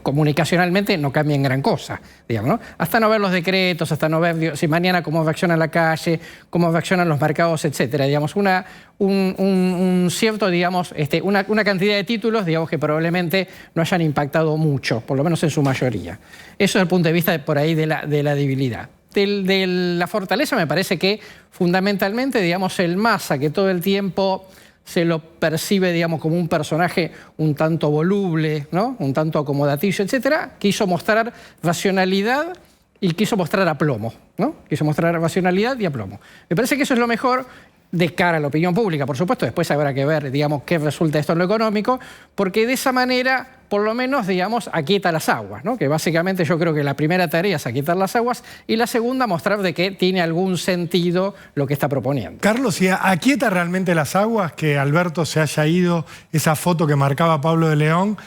comunicacionalmente no cambien gran cosa, digamos, ¿no? Hasta no ver los decretos, hasta no ver si mañana cómo reacciona la calle, cómo reaccionan los mercados, etcétera. Digamos, un cierto, digamos, una cantidad de títulos, digamos, que probablemente no hayan impactado mucho, por lo menos en su mayoría. Eso es el punto de vista por ahí de la debilidad. De la fortaleza me parece que fundamentalmente, digamos, el Massa, que todo el tiempo se lo percibe, digamos, como un personaje un tanto voluble, ¿no? Un tanto acomodaticio, etcétera, quiso mostrar racionalidad y quiso mostrar aplomo, ¿no? Quiso mostrar racionalidad y aplomo. Me parece que eso es lo mejor de cara a la opinión pública, por supuesto. Después habrá que ver, digamos, qué resulta esto en lo económico, porque de esa manera, por lo menos, digamos, aquieta las aguas, ¿no? Que básicamente yo creo que la primera tarea es aquietar las aguas y la segunda, mostrar de que tiene algún sentido lo que está proponiendo. Carlos, si aquieta realmente las aguas que Alberto se haya ido, esa foto que marcaba Pablo de León,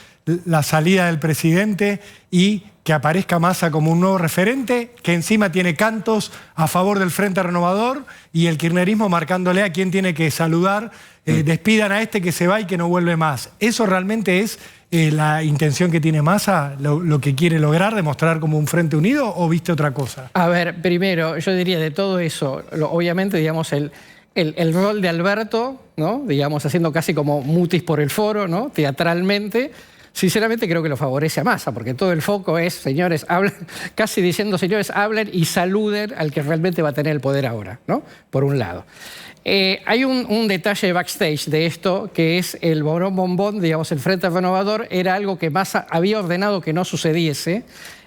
la salida del presidente y que aparezca Massa como un nuevo referente, que encima tiene cantos a favor del Frente Renovador y el kirchnerismo marcándole a quién tiene que saludar, despidan a este que se va y que no vuelve más. ¿Eso realmente es la intención que tiene Massa, lo que quiere lograr, demostrar como un frente unido, o viste otra cosa? A ver, primero, yo diría de todo eso, obviamente, digamos, el rol de Alberto, ¿no? Digamos, haciendo casi como mutis por el foro, ¿no? Teatralmente. Sinceramente creo que lo favorece a Massa, porque todo el foco es, señores, hablen, casi diciendo, señores, hablen y saluden al que realmente va a tener el poder ahora, ¿no? Por un lado. Hay un detalle backstage de esto, que es el bombón, digamos, el Frente Renovador, era algo que Massa había ordenado que no sucediese,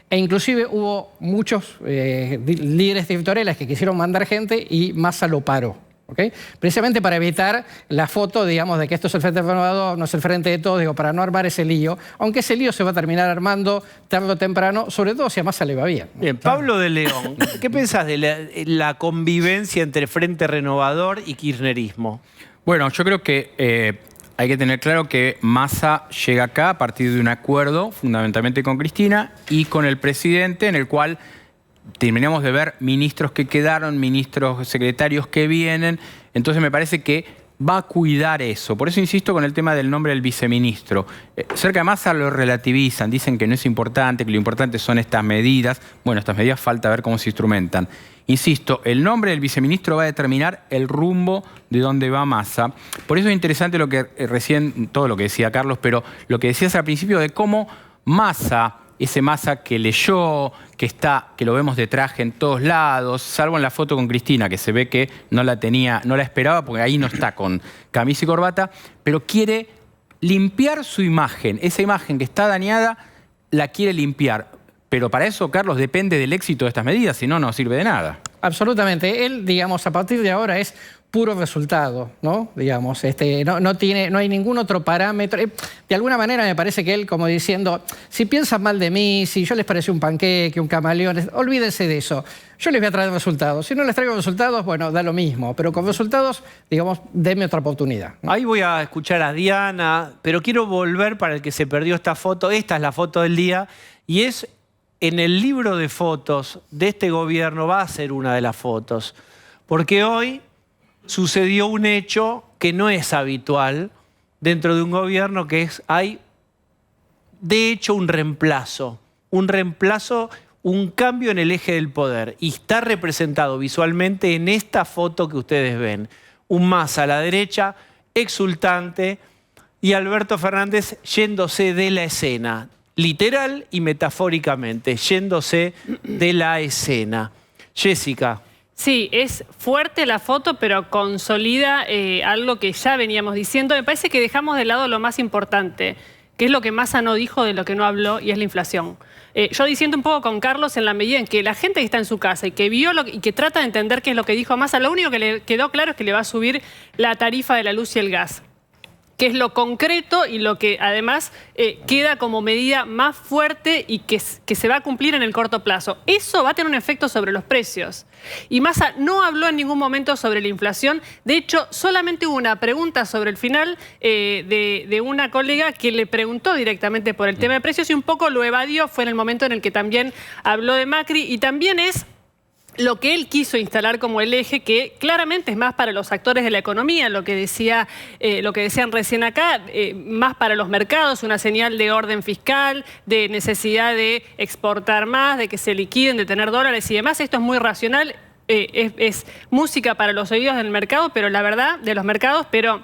e inclusive hubo muchos líderes territoriales que quisieron mandar gente y Massa lo paró. ¿Okay? Precisamente para evitar la foto, digamos, de que esto es el Frente Renovador, no es el Frente de Todos, digo, para no armar ese lío, aunque ese lío se va a terminar armando tarde o temprano, sobre todo si a Massa le va bien. Bien, Pablo de León, ¿qué pensás de la convivencia entre Frente Renovador y kirchnerismo? Bueno, yo creo que hay que tener claro que Massa llega acá a partir de un acuerdo, fundamentalmente con Cristina y con el presidente, en el cual terminamos de ver ministros que quedaron, ministros secretarios que vienen. Entonces me parece que va a cuidar eso. Por eso insisto con el tema del nombre del viceministro. Cerca de Massa lo relativizan, dicen que no es importante, que lo importante son estas medidas. Bueno, estas medidas falta ver cómo se instrumentan. Insisto, el nombre del viceministro va a determinar el rumbo de dónde va Massa. Por eso es interesante lo que recién, todo lo que decía Carlos, pero lo que decías al principio de cómo Massa ese Massa que leyó, que lo vemos de traje en todos lados, salvo en la foto con Cristina, que se ve que no la esperaba, porque ahí no está con camisa y corbata, pero quiere limpiar su imagen. Esa imagen que está dañada, la quiere limpiar. Pero para eso, Carlos, depende del éxito de estas medidas, si no, no sirve de nada. Absolutamente. Él, digamos, a partir de ahora es puro resultado, ¿no? Digamos, no hay ningún otro parámetro. De alguna manera me parece que él, como diciendo, si piensan mal de mí, si yo les parecí un panqueque, un camaleón, olvídense de eso. Yo les voy a traer resultados. Si no les traigo resultados, bueno, da lo mismo. Pero con resultados, digamos, denme otra oportunidad. Ahí voy a escuchar a Diana, pero quiero volver para el que se perdió esta foto. Esta es la foto del día y es en el libro de fotos de este gobierno, va a ser una de las fotos. Porque hoy sucedió un hecho que no es habitual dentro de un gobierno, que hay de hecho un reemplazo, un cambio en el eje del poder, y está representado visualmente en esta foto que ustedes ven. Un Massa a la derecha, exultante, y Alberto Fernández yéndose de la escena, literal y metafóricamente, yéndose de la escena. Jessica. Sí, es fuerte la foto, pero consolida algo que ya veníamos diciendo. Me parece que dejamos de lado lo más importante, que es lo que Massa no dijo, de lo que no habló, y es la inflación. Yo disiento un poco con Carlos en la medida en que la gente que está en su casa y que vio y que trata de entender qué es lo que dijo Massa, lo único que le quedó claro es que le va a subir la tarifa de la luz y el gas, que es lo concreto y lo que además queda como medida más fuerte y que se va a cumplir en el corto plazo. Eso va a tener un efecto sobre los precios. Y Massa no habló en ningún momento sobre la inflación. De hecho, solamente hubo una pregunta sobre el final de una colega que le preguntó directamente por el tema de precios y un poco lo evadió. Fue en el momento en el que también habló de Macri, y también es lo que él quiso instalar como el eje, que claramente es más para los actores de la economía, lo que decían recién acá, más para los mercados, una señal de orden fiscal, de necesidad de exportar más, de que se liquiden, de tener dólares y demás. Esto es muy racional, es música para los oídos del mercado, pero la verdad, de los mercados, pero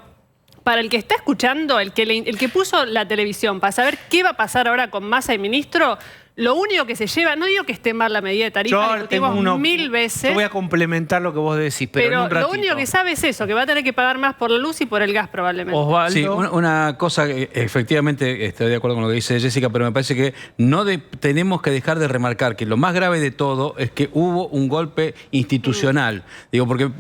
para el que está escuchando, el que puso la televisión para saber qué va a pasar ahora con Massa y ministro, lo único que se lleva, no digo que esté mal la medida de tarifa, discutimos 1000 veces. Yo voy a complementar lo que vos decís, pero en un ratito. Lo único que sabe es eso, que va a tener que pagar más por la luz y por el gas probablemente. Osvaldo. Sí, una cosa, efectivamente estoy de acuerdo con lo que dice Jessica, pero me parece que tenemos que dejar de remarcar que lo más grave de todo es que hubo un golpe institucional. Digo, porque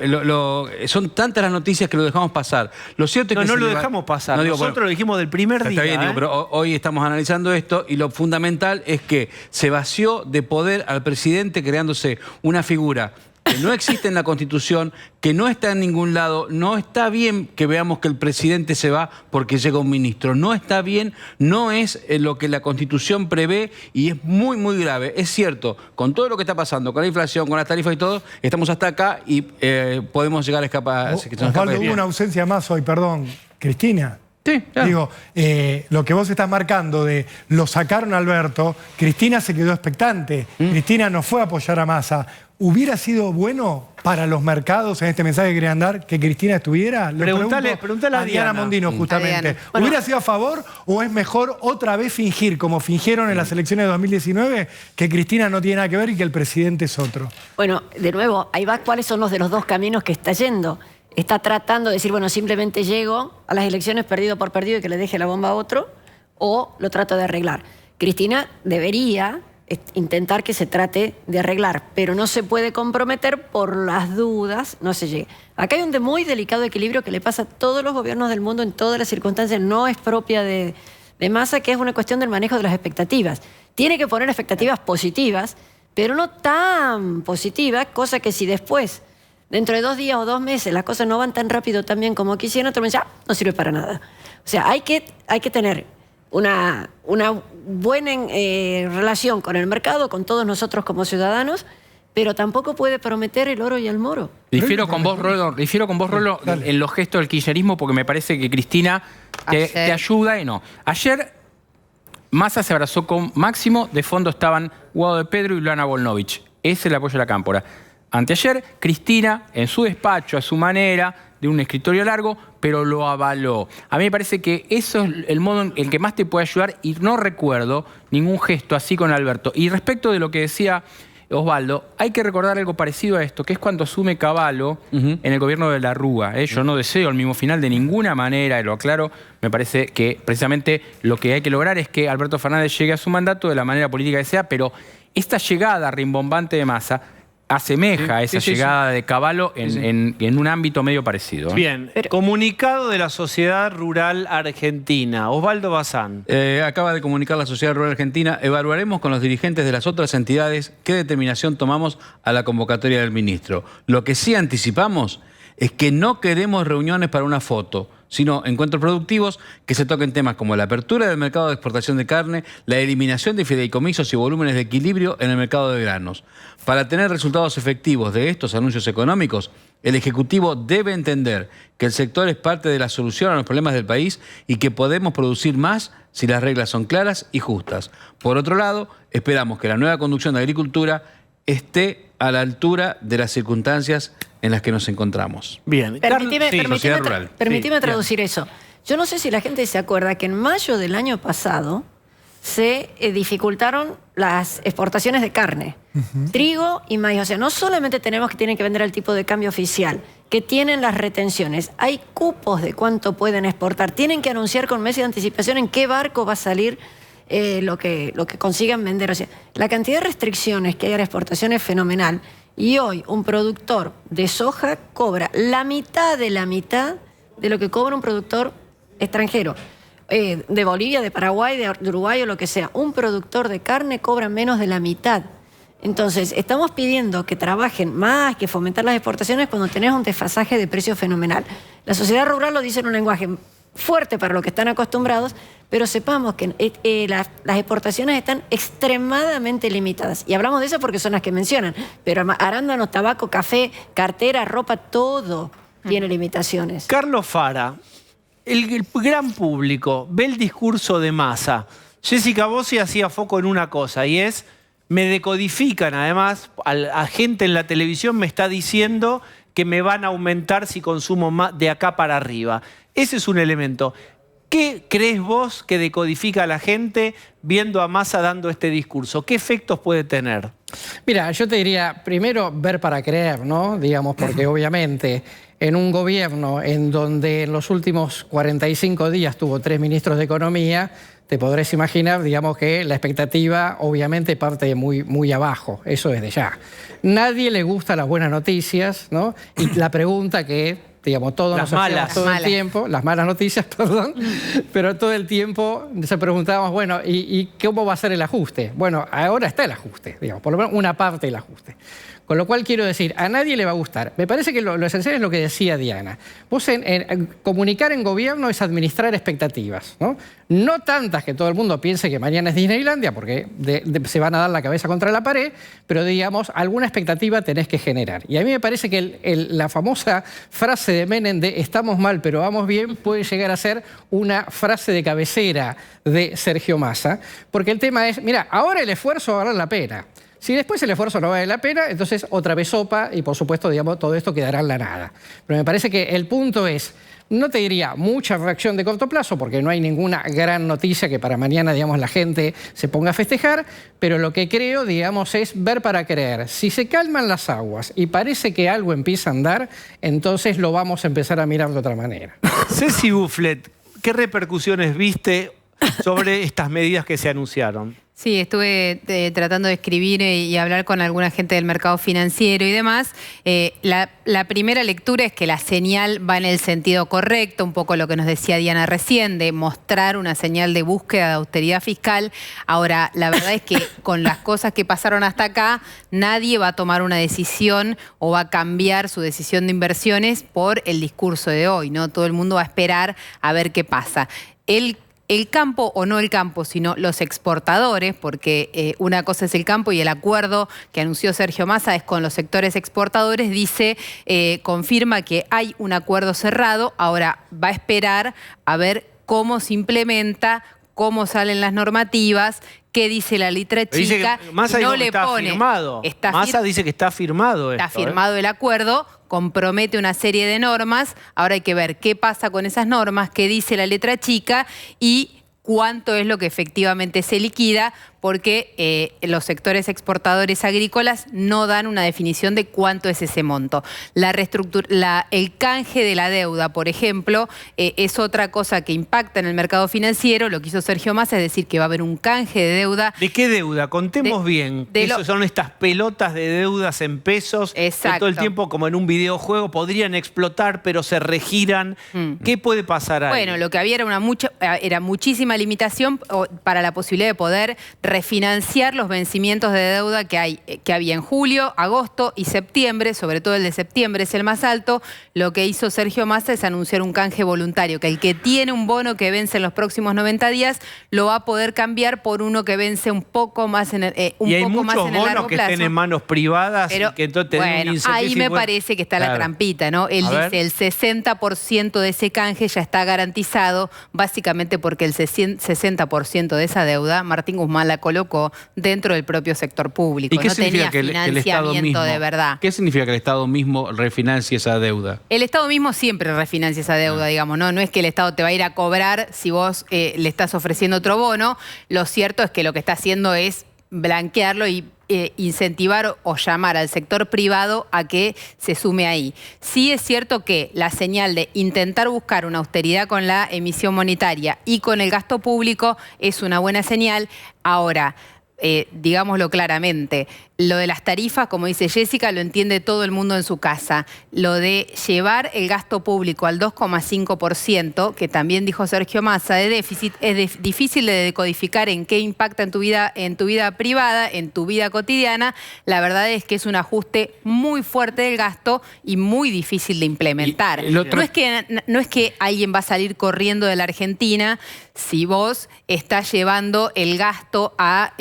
son tantas las noticias que lo dejamos pasar. Lo cierto es que no lo dejamos pasar. Nosotros lo dijimos del primer día. Está bien, digo, pero hoy estamos analizando esto y lo fundamental es que se vació de poder al presidente creándose una figura que no existe en la Constitución, que no está en ningún lado. No está bien que veamos que el presidente se va porque llega un ministro. No está bien, no es lo que la Constitución prevé y es muy, muy grave. Es cierto, con todo lo que está pasando, con la inflación, con las tarifas y todo, estamos hasta acá y podemos llegar a escapar. Osvaldo, hubo una ausencia más hoy, perdón. Cristina. Sí, claro. Digo, lo que vos estás marcando de lo sacaron a Alberto, Cristina se quedó expectante. Cristina no fue a apoyar a Massa. ¿Hubiera sido bueno para los mercados en este mensaje que querían dar que Cristina estuviera? Preguntale a Diana Mondino, justamente. Bueno, ¿hubiera sido a favor o es mejor otra vez fingir, como fingieron en las elecciones de 2019, que Cristina no tiene nada que ver y que el presidente es otro? Bueno, de nuevo, ahí va cuáles son los de los dos caminos que está yendo. Está tratando de decir, bueno, simplemente llego a las elecciones perdido por perdido y que le deje la bomba a otro, o lo trato de arreglar. Cristina debería intentar que se trate de arreglar, pero no se puede comprometer por las dudas, no se llegue. Acá hay un muy delicado equilibrio que le pasa a todos los gobiernos del mundo en todas las circunstancias, no es propia de Massa, que es una cuestión del manejo de las expectativas. Tiene que poner expectativas positivas, pero no tan positivas, cosa que si después, dentro de 2 días o 2 meses, las cosas no van tan rápido también como quisieran, otro me dice, no sirve para nada. O sea, hay que tener una buena relación con el mercado, con todos nosotros como ciudadanos, pero tampoco puede prometer el oro y el moro. Difiero con vos, Rolo, en los gestos del kirchnerismo, porque me parece que Cristina te ayuda y no. Ayer Massa se abrazó con Máximo, de fondo estaban Guado de Pedro y Luana Volnovich. Ese es el apoyo de la Cámpora. Anteayer, Cristina, en su despacho, a su manera, de un escritorio largo, pero lo avaló. A mí me parece que eso es el modo en el que más te puede ayudar y no recuerdo ningún gesto así con Alberto. Y respecto de lo que decía Osvaldo, hay que recordar algo parecido a esto, que es cuando asume Cavallo en el gobierno de la Rúa. Yo no deseo el mismo final de ninguna manera, y lo aclaro. Me parece que precisamente lo que hay que lograr es que Alberto Fernández llegue a su mandato de la manera política que sea, pero esta llegada rimbombante de Massa asemeja a esa llegada de Cavallo en un ámbito medio parecido. Bien, comunicado de la Sociedad Rural Argentina. Osvaldo Bazán. Acaba de comunicar la Sociedad Rural Argentina: evaluaremos con los dirigentes de las otras entidades qué determinación tomamos a la convocatoria del ministro. Lo que sí anticipamos es que no queremos reuniones para una foto, sino encuentros productivos que se toquen temas como la apertura del mercado de exportación de carne, la eliminación de fideicomisos y volúmenes de equilibrio en el mercado de granos. Para tener resultados efectivos de estos anuncios económicos, el Ejecutivo debe entender que el sector es parte de la solución a los problemas del país y que podemos producir más si las reglas son claras y justas. Por otro lado, esperamos que la nueva conducción de Agricultura esté a la altura de las circunstancias en las que nos encontramos. Bien. Permíteme traducir eso. Yo no sé si la gente se acuerda que en mayo del año pasado se dificultaron las exportaciones de carne, trigo y maíz. O sea, no solamente tienen que vender al tipo de cambio oficial, que tienen las retenciones, hay cupos de cuánto pueden exportar, tienen que anunciar con meses de anticipación en qué barco va a salir lo que consigan vender. O sea, la cantidad de restricciones que hay a la exportación es fenomenal. Y hoy un productor de soja cobra la mitad de lo que cobra un productor extranjero. De Bolivia, de Paraguay, de Uruguay o lo que sea. Un productor de carne cobra menos de la mitad. Entonces, estamos pidiendo que trabajen más, que fomentar las exportaciones cuando tenés un desfasaje de precios fenomenal. La sociedad rural lo dice en un lenguaje fuerte para lo que están acostumbrados, pero sepamos que las exportaciones están extremadamente limitadas. Y hablamos de eso porque son las que mencionan. Pero arándanos, tabaco, café, cartera, ropa, todo tiene limitaciones. Carlos Fara, el gran público ve el discurso de Massa. Jessica Bossi hacía foco en una cosa, y es, me decodifican además, a gente en la televisión me está diciendo que me van a aumentar si consumo más de acá para arriba. Ese es un elemento. ¿Qué crees vos que decodifica a la gente viendo a Massa dando este discurso? ¿Qué efectos puede tener? Mira, yo te diría, primero, ver para creer, ¿no? Digamos, porque obviamente en un gobierno en donde en los últimos 45 días tuvo 3 ministros de Economía, te podrás imaginar, digamos, que la expectativa obviamente parte de muy abajo, eso desde ya. Nadie le gusta las buenas noticias, ¿no? Y la pregunta que, digamos, todos nos hacíamos todo el tiempo, las malas noticias, perdón, pero todo el tiempo se preguntábamos, bueno, ¿y cómo va a ser el ajuste? Bueno, ahora está el ajuste, digamos, por lo menos una parte del ajuste. Con lo cual quiero decir, a nadie le va a gustar. Me parece que lo esencial es lo que decía Diana. Vos comunicar en gobierno es administrar expectativas, ¿no? No tantas que todo el mundo piense que mañana es Disneylandia, porque se van a dar la cabeza contra la pared, pero digamos, alguna expectativa tenés que generar. Y a mí me parece que la famosa frase de Menem de estamos mal pero vamos bien puede llegar a ser una frase de cabecera de Sergio Massa, porque el tema es, mira, ahora el esfuerzo va a valer la pena. Si después el esfuerzo no vale la pena, entonces otra vez sopa y por supuesto, digamos, todo esto quedará en la nada. Pero me parece que el punto es, no te diría mucha reacción de corto plazo, porque no hay ninguna gran noticia que para mañana, digamos, la gente se ponga a festejar, pero lo que creo, digamos, es ver para creer. Si se calman las aguas y parece que algo empieza a andar, entonces lo vamos a empezar a mirar de otra manera. Ceci Bufflet, ¿qué repercusiones viste sobre estas medidas que se anunciaron? Sí, estuve tratando de escribir y hablar con alguna gente del mercado financiero y demás. La primera lectura es que la señal va en el sentido correcto, un poco lo que nos decía Diana recién, de mostrar una señal de búsqueda de austeridad fiscal. Ahora, la verdad es que con las cosas que pasaron hasta acá, nadie va a tomar una decisión o va a cambiar su decisión de inversiones por el discurso de hoy, ¿no? Todo el mundo va a esperar a ver qué pasa. El campo, o no el campo, sino los exportadores, porque una cosa es el campo y el acuerdo que anunció Sergio Massa es con los sectores exportadores, dice, confirma que hay un acuerdo cerrado, ahora va a esperar a ver cómo se implementa, cómo salen las normativas, qué dice la letra chica. Massa no le pone. Firmado. Massa dice que está firmado esto. Está firmado el acuerdo compromete una serie de normas. Ahora hay que ver qué pasa con esas normas, qué dice la letra chica y cuánto es lo que efectivamente se liquida, porque los sectores exportadores agrícolas no dan una definición de cuánto es ese monto. El canje de la deuda, por ejemplo, es otra cosa que impacta en el mercado financiero. Lo que hizo Sergio Massa es decir que va a haber un canje de deuda. ¿De qué deuda? Contemos bien. Son estas pelotas de deudas en pesos que todo el tiempo, como en un videojuego, podrían explotar, pero se regiran. ¿Qué puede pasar ahí? Bueno, lo que había era muchísima limitación para la posibilidad de poder refinanciar los vencimientos de deuda que había en julio, agosto y septiembre. Sobre todo el de septiembre es el más alto. Lo que hizo Sergio Massa es anunciar un canje voluntario, que el que tiene un bono que vence en los próximos 90 días lo va a poder cambiar por uno que vence un poco más en el largo plazo. Y hay muchos bonos que estén en manos privadas. Pero, y que entonces bueno, ahí me parece que está la trampita, ¿no? Él dice el 60% de ese canje ya está garantizado, básicamente porque el 60% de esa deuda Martín Guzmán la colocó dentro del propio sector público. ¿Y qué no significa tenía que el Estado mismo, de verdad. ¿Qué significa que el Estado mismo refinancie esa deuda? El Estado mismo siempre refinancia esa deuda, digamos, ¿no? No es que el Estado te va a ir a cobrar si vos le estás ofreciendo otro bono. Lo cierto es que lo que está haciendo es blanquearlo y incentivar o llamar al sector privado a que se sume ahí. Sí es cierto que la señal de intentar buscar una austeridad con la emisión monetaria y con el gasto público es una buena señal. Ahora, digámoslo claramente, lo de las tarifas, como dice Jessica, lo entiende todo el mundo en su casa. Lo de llevar el gasto público al 2,5%, que también dijo Sergio Massa, de déficit, es difícil de decodificar en qué impacta en tu vida privada, en tu vida cotidiana. La verdad es que es un ajuste muy fuerte del gasto y muy difícil de implementar. No es que alguien va a salir corriendo de la Argentina si vos estás llevando el gasto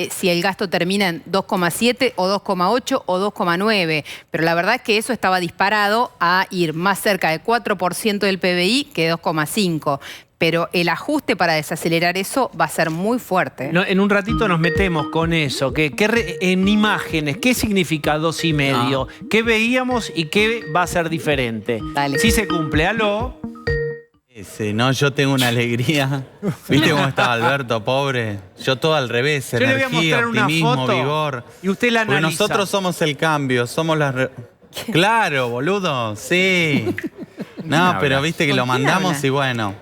si el gasto termina en 2,7 o 2,8 o 2,9. Pero la verdad es que eso estaba disparado a ir más cerca del 4% del PBI que 2,5%. Pero el ajuste para desacelerar eso va a ser muy fuerte. No, en un ratito nos metemos con eso. En imágenes, ¿qué significa 2,5? No. ¿Qué veíamos y qué va a ser diferente? Dale. Si se cumple, aló. No, yo tengo una alegría. ¿Viste cómo está Alberto, pobre? Yo todo al revés, energía, optimismo, vigor. Y usted la analiza. Porque nosotros somos el cambio, somos Claro, boludo, sí. No, pero viste que lo mandamos y bueno.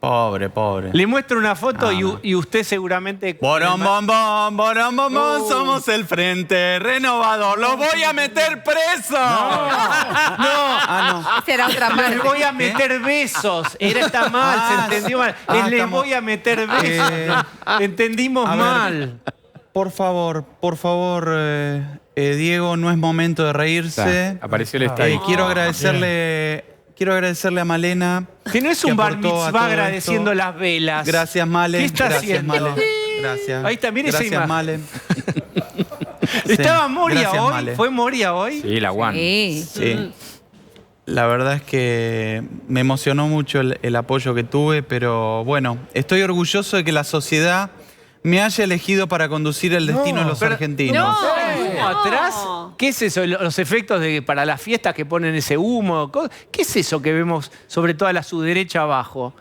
Pobre. Le muestro una foto y usted seguramente... Borón, somos el Frente Renovador. ¡Lo voy a meter preso! No. Esa era otra parte. Les voy a meter besos. Está mal, se entendió mal. Les voy a meter besos. Entendimos mal. Por favor, Diego, no es momento de reírse. Apareció el estadio. Quiero agradecerle a Malena. Que no es un bar mitzvah agradeciendo las velas. Gracias, Male. ¿Qué está haciendo? Male. Gracias. Ahí también esa imagen. Male. ¿Estaba Moria gracias, hoy? Male. ¿Fue Moria hoy? Sí, la One. Sí. La verdad es que me emocionó mucho el apoyo que tuve, pero bueno, estoy orgulloso de que la sociedad me haya elegido para conducir el destino de los argentinos. ¿Atrás? ¿Qué es eso? Los efectos para las fiestas que ponen ese humo. ¿Qué es eso que vemos sobre todo a su derecha abajo?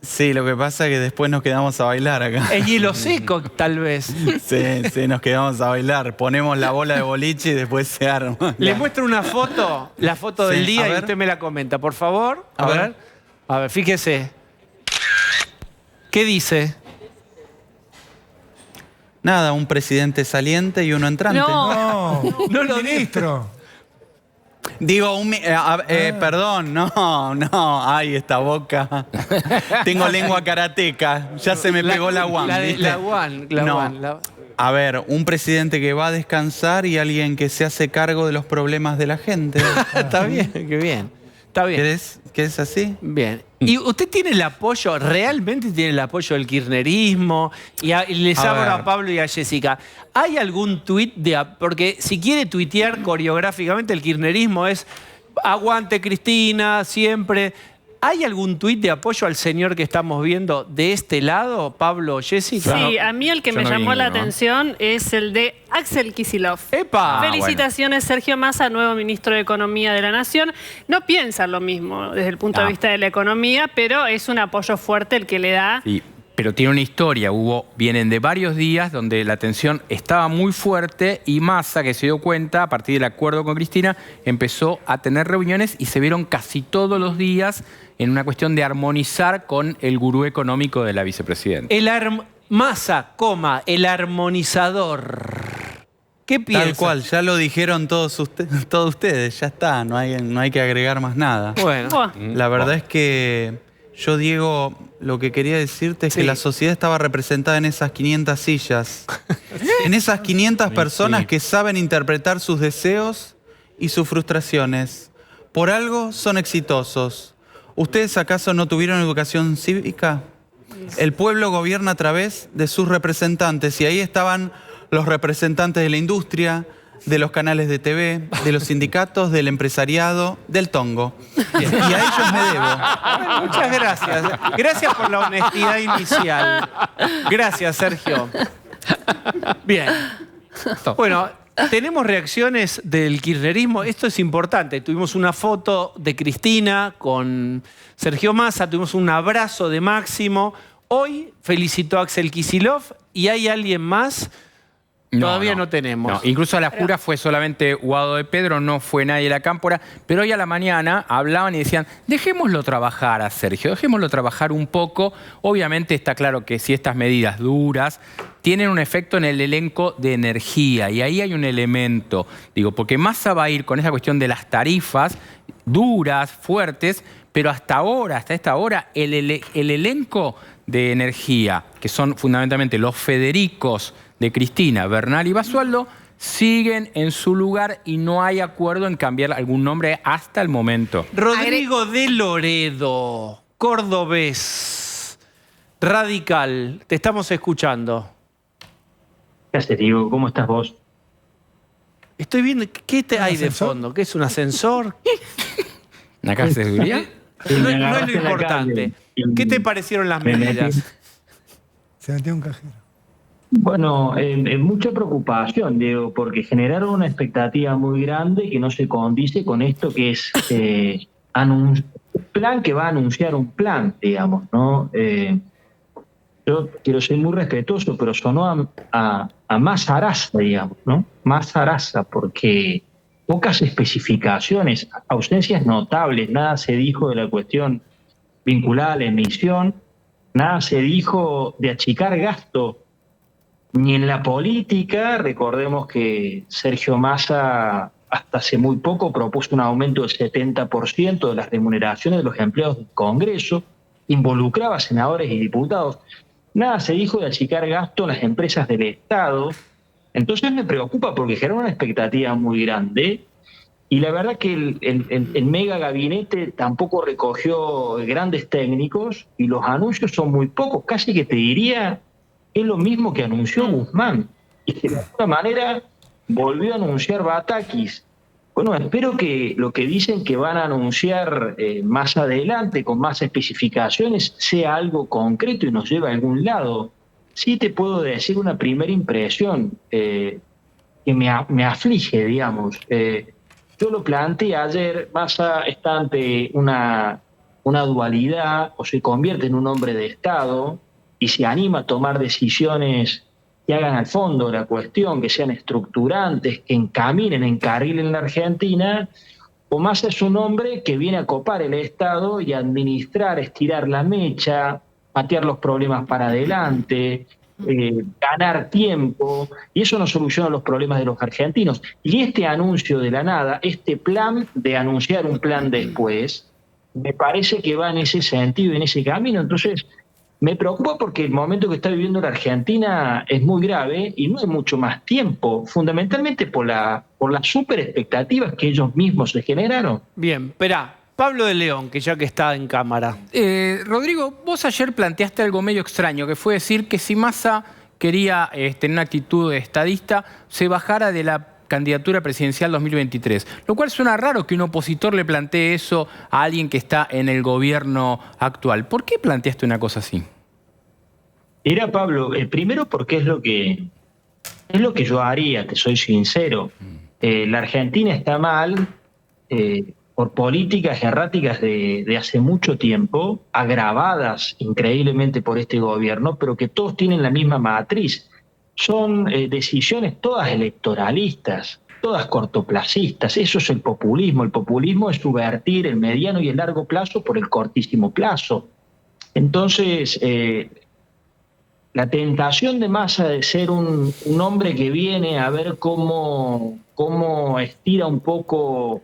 Sí, lo que pasa es que después nos quedamos a bailar acá. El hielo seco, tal vez. Sí, nos quedamos a bailar. Ponemos la bola de boliche y después se arma. Le muestro una foto, la foto del día, y usted me la comenta, por favor. A ver, fíjese. ¿Qué dice? Nada, un presidente saliente y uno entrante. No lo ministro. Digo, perdón, no, ay, esta boca. Tengo lengua karateca, ya se me pegó la One. La One. A ver, un presidente que va a descansar y alguien que se hace cargo de los problemas de la gente. Está bien, qué bien. Está bien. ¿Querés así? Bien. ¿Y usted tiene el apoyo, realmente tiene el apoyo del kirchnerismo? Y les abro a Pablo y a Jessica. ¿Hay algún tuit porque si quiere tuitear coreográficamente el kirchnerismo es aguante Cristina, siempre? ¿Hay algún tuit de apoyo al señor que estamos viendo de este lado, Pablo, Jessica? Sí, a mí el que me llamó la atención es el de Axel Kicillof. ¡Epa! Felicitaciones, Sergio Massa, nuevo ministro de Economía de la Nación. No piensa lo mismo desde el punto de vista de la economía, pero es un apoyo fuerte el que le da. Sí. Pero tiene una historia, vienen de varios días donde la tensión estaba muy fuerte y Massa, que se dio cuenta a partir del acuerdo con Cristina, empezó a tener reuniones y se vieron casi todos los días en una cuestión de armonizar con el gurú económico de la vicepresidenta. Massa, el armonizador. ¿Qué piensa? Tal cual, ya lo dijeron todos ustedes, ya está, no hay que agregar más nada. Bueno. La verdad es que yo, Diego, lo que quería decirte es que la sociedad estaba representada en esas 500 sillas. En esas 500 personas que saben interpretar sus deseos y sus frustraciones. Por algo son exitosos. ¿Ustedes acaso no tuvieron educación cívica? El pueblo gobierna a través de sus representantes y ahí estaban los representantes de la industria, de los canales de TV, de los sindicatos, del empresariado, del tongo. Y a ellos me debo. Muchas gracias. Gracias por la honestidad inicial. Gracias, Sergio. Bien. Bueno, tenemos reacciones del kirchnerismo. Esto es importante. Tuvimos una foto de Cristina con Sergio Massa, tuvimos un abrazo de Máximo. Hoy felicitó a Axel Kicillof y hay alguien más. Todavía no tenemos. No, incluso a la jura fue solamente Guado de Pedro, no fue nadie de la Cámpora, pero hoy a la mañana hablaban y decían, dejémoslo trabajar a Sergio, dejémoslo trabajar un poco. Obviamente está claro que si estas medidas duras tienen un efecto en el elenco de energía, y ahí hay un elemento, porque Massa va a ir con esa cuestión de las tarifas duras, fuertes, pero hasta esta hora, el elenco de energía, que son fundamentalmente los Federicos de Cristina, Bernal y Basualdo, siguen en su lugar y no hay acuerdo en cambiar algún nombre hasta el momento. Rodrigo de Loredo, cordobés, radical, te estamos escuchando. ¿Qué haces, Diego? ¿Cómo estás vos? Estoy viendo, ¿qué hay de fondo? ¿Qué es un ascensor? ¿Una casa de seguridad? No es lo importante. ¿Qué te parecieron las medidas? Se metió un cajero. Bueno, mucha preocupación, Diego, porque generaron una expectativa muy grande que no se condice con esto que es un plan que va a anunciar un plan, digamos, ¿no? Yo quiero ser muy respetuoso, pero sonó a más zaraza, digamos, ¿no? Más zaraza, porque pocas especificaciones, ausencias notables, nada se dijo de la cuestión vinculada a la emisión, nada se dijo de achicar gasto, ni en la política. Recordemos que Sergio Massa hasta hace muy poco propuso un aumento del 70% de las remuneraciones de los empleados del Congreso, involucraba a senadores y diputados. Nada se dijo de achicar gasto en las empresas del Estado. Entonces me preocupa porque genera una expectativa muy grande y la verdad que el mega gabinete tampoco recogió grandes técnicos y los anuncios son muy pocos, casi que te diría es lo mismo que anunció Guzmán y que de alguna manera volvió a anunciar Batakis. Bueno, espero que lo que dicen que van a anunciar más adelante con más especificaciones sea algo concreto y nos lleve a algún lado. Sí te puedo decir una primera impresión que me aflige, digamos. Yo lo planteé ayer, Massa está ante una dualidad, o se convierte en un hombre de Estado y se anima a tomar decisiones que hagan al fondo la cuestión, que sean estructurantes, que encaminen, encarrilen la Argentina, o Massa es un hombre que viene a copar el Estado y administrar, estirar la mecha, patear los problemas para adelante, ganar tiempo, y eso no soluciona los problemas de los argentinos. Y este anuncio de la nada, este plan de anunciar un plan después, me parece que va en ese sentido, en ese camino. Entonces me preocupa porque el momento que está viviendo la Argentina es muy grave y no hay mucho más tiempo, fundamentalmente por las super expectativas que ellos mismos se generaron. Bien, espera, Pablo de León, que ya que está en cámara. Rodrigo, vos ayer planteaste algo medio extraño, que fue decir que si Massa quería tener una actitud de estadista, se bajara de la candidatura presidencial 2023. Lo cual suena raro que un opositor le plantee eso a alguien que está en el gobierno actual. ¿Por qué planteaste una cosa así? Mira, Pablo, primero porque es lo que yo haría, te soy sincero. La Argentina está mal por políticas erráticas de hace mucho tiempo, agravadas increíblemente por este gobierno, pero que todos tienen la misma matriz. Son decisiones todas electoralistas, todas cortoplacistas. Eso es el populismo. El populismo es subvertir el mediano y el largo plazo por el cortísimo plazo. Entonces, la tentación de Massa de ser un hombre que viene a ver cómo estira un poco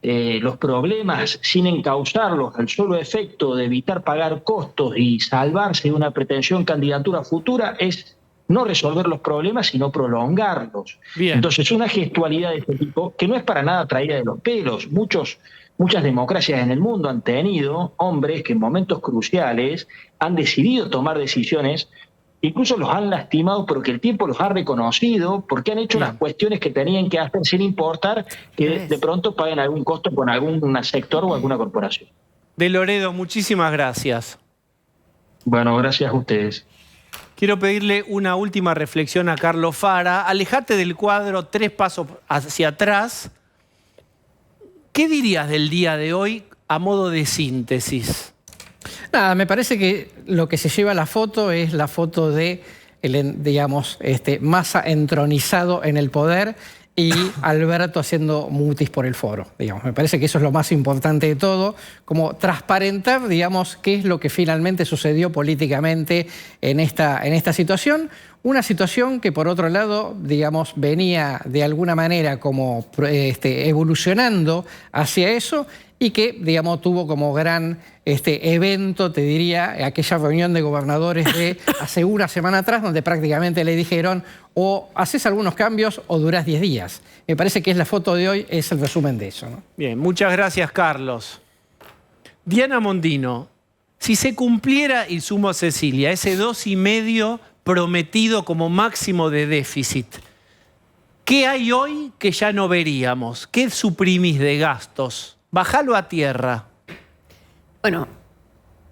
los problemas sin encauzarlos al solo efecto de evitar pagar costos y salvarse de una pretensión candidatura futura es no resolver los problemas, sino prolongarlos. Bien. Entonces, una gestualidad de este tipo, que no es para nada traída de los pelos. Muchas democracias en el mundo han tenido hombres que en momentos cruciales han decidido tomar decisiones, incluso los han lastimado porque el tiempo los ha reconocido, porque han hecho las cuestiones que tenían que hacer sin importar que de pronto paguen algún costo con algún sector o alguna corporación. De Loredo, muchísimas gracias. Bueno, gracias a ustedes. Quiero pedirle una última reflexión a Carlos Fara. Alejate del cuadro 3 pasos hacia atrás. ¿Qué dirías del día de hoy a modo de síntesis? Nada, me parece que lo que se lleva la foto es la foto de, Massa entronizado en el poder y Alberto haciendo mutis por el foro. Me parece que eso es lo más importante de todo, como transparentar, qué es lo que finalmente sucedió políticamente en esta situación. Una situación que, por otro lado, venía de alguna manera como evolucionando hacia eso y que, tuvo como gran evento, te diría, aquella reunión de gobernadores de hace una semana atrás, donde prácticamente le dijeron o haces algunos cambios o durás 10 días. Me parece que la foto de hoy es el resumen de eso, ¿no? Bien, muchas gracias, Carlos. Diana Mondino, si se cumpliera, y sumo a Cecilia, ese 2,5 prometido como máximo de déficit, ¿qué hay hoy que ya no veríamos? ¿Qué suprimís de gastos? Bájalo a tierra. Bueno,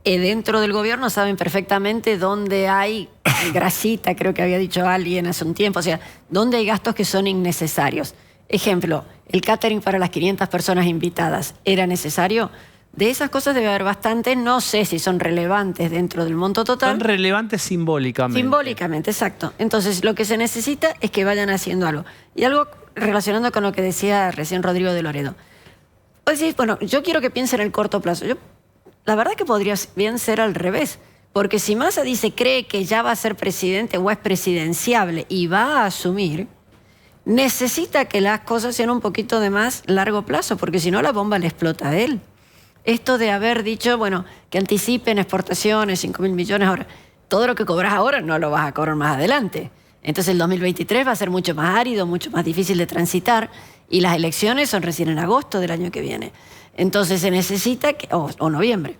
dentro del gobierno saben perfectamente dónde hay grasita, creo que había dicho alguien hace un tiempo, o sea, dónde hay gastos que son innecesarios. Ejemplo, el catering para las 500 personas invitadas, ¿era necesario? De esas cosas debe haber bastante, no sé si son relevantes dentro del monto total. Son relevantes simbólicamente. Simbólicamente, exacto. Entonces, lo que se necesita es que vayan haciendo algo. Y algo relacionando con lo que decía recién Rodrigo de Loredo. Vos decís, bueno, yo quiero que piense en el corto plazo. La verdad que podría bien ser al revés. Porque si Massa cree que ya va a ser presidente o es presidenciable y va a asumir, necesita que las cosas sean un poquito de más largo plazo, porque si no la bomba le explota a él. Esto de haber dicho, bueno, que anticipen exportaciones, 5.000 millones ahora, todo lo que cobras ahora no lo vas a cobrar más adelante. Entonces el 2023 va a ser mucho más árido, mucho más difícil de transitar y las elecciones son recién en agosto del año que viene. Entonces se necesita, o noviembre,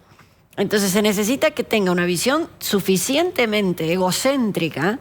entonces se necesita que tenga una visión suficientemente egocéntrica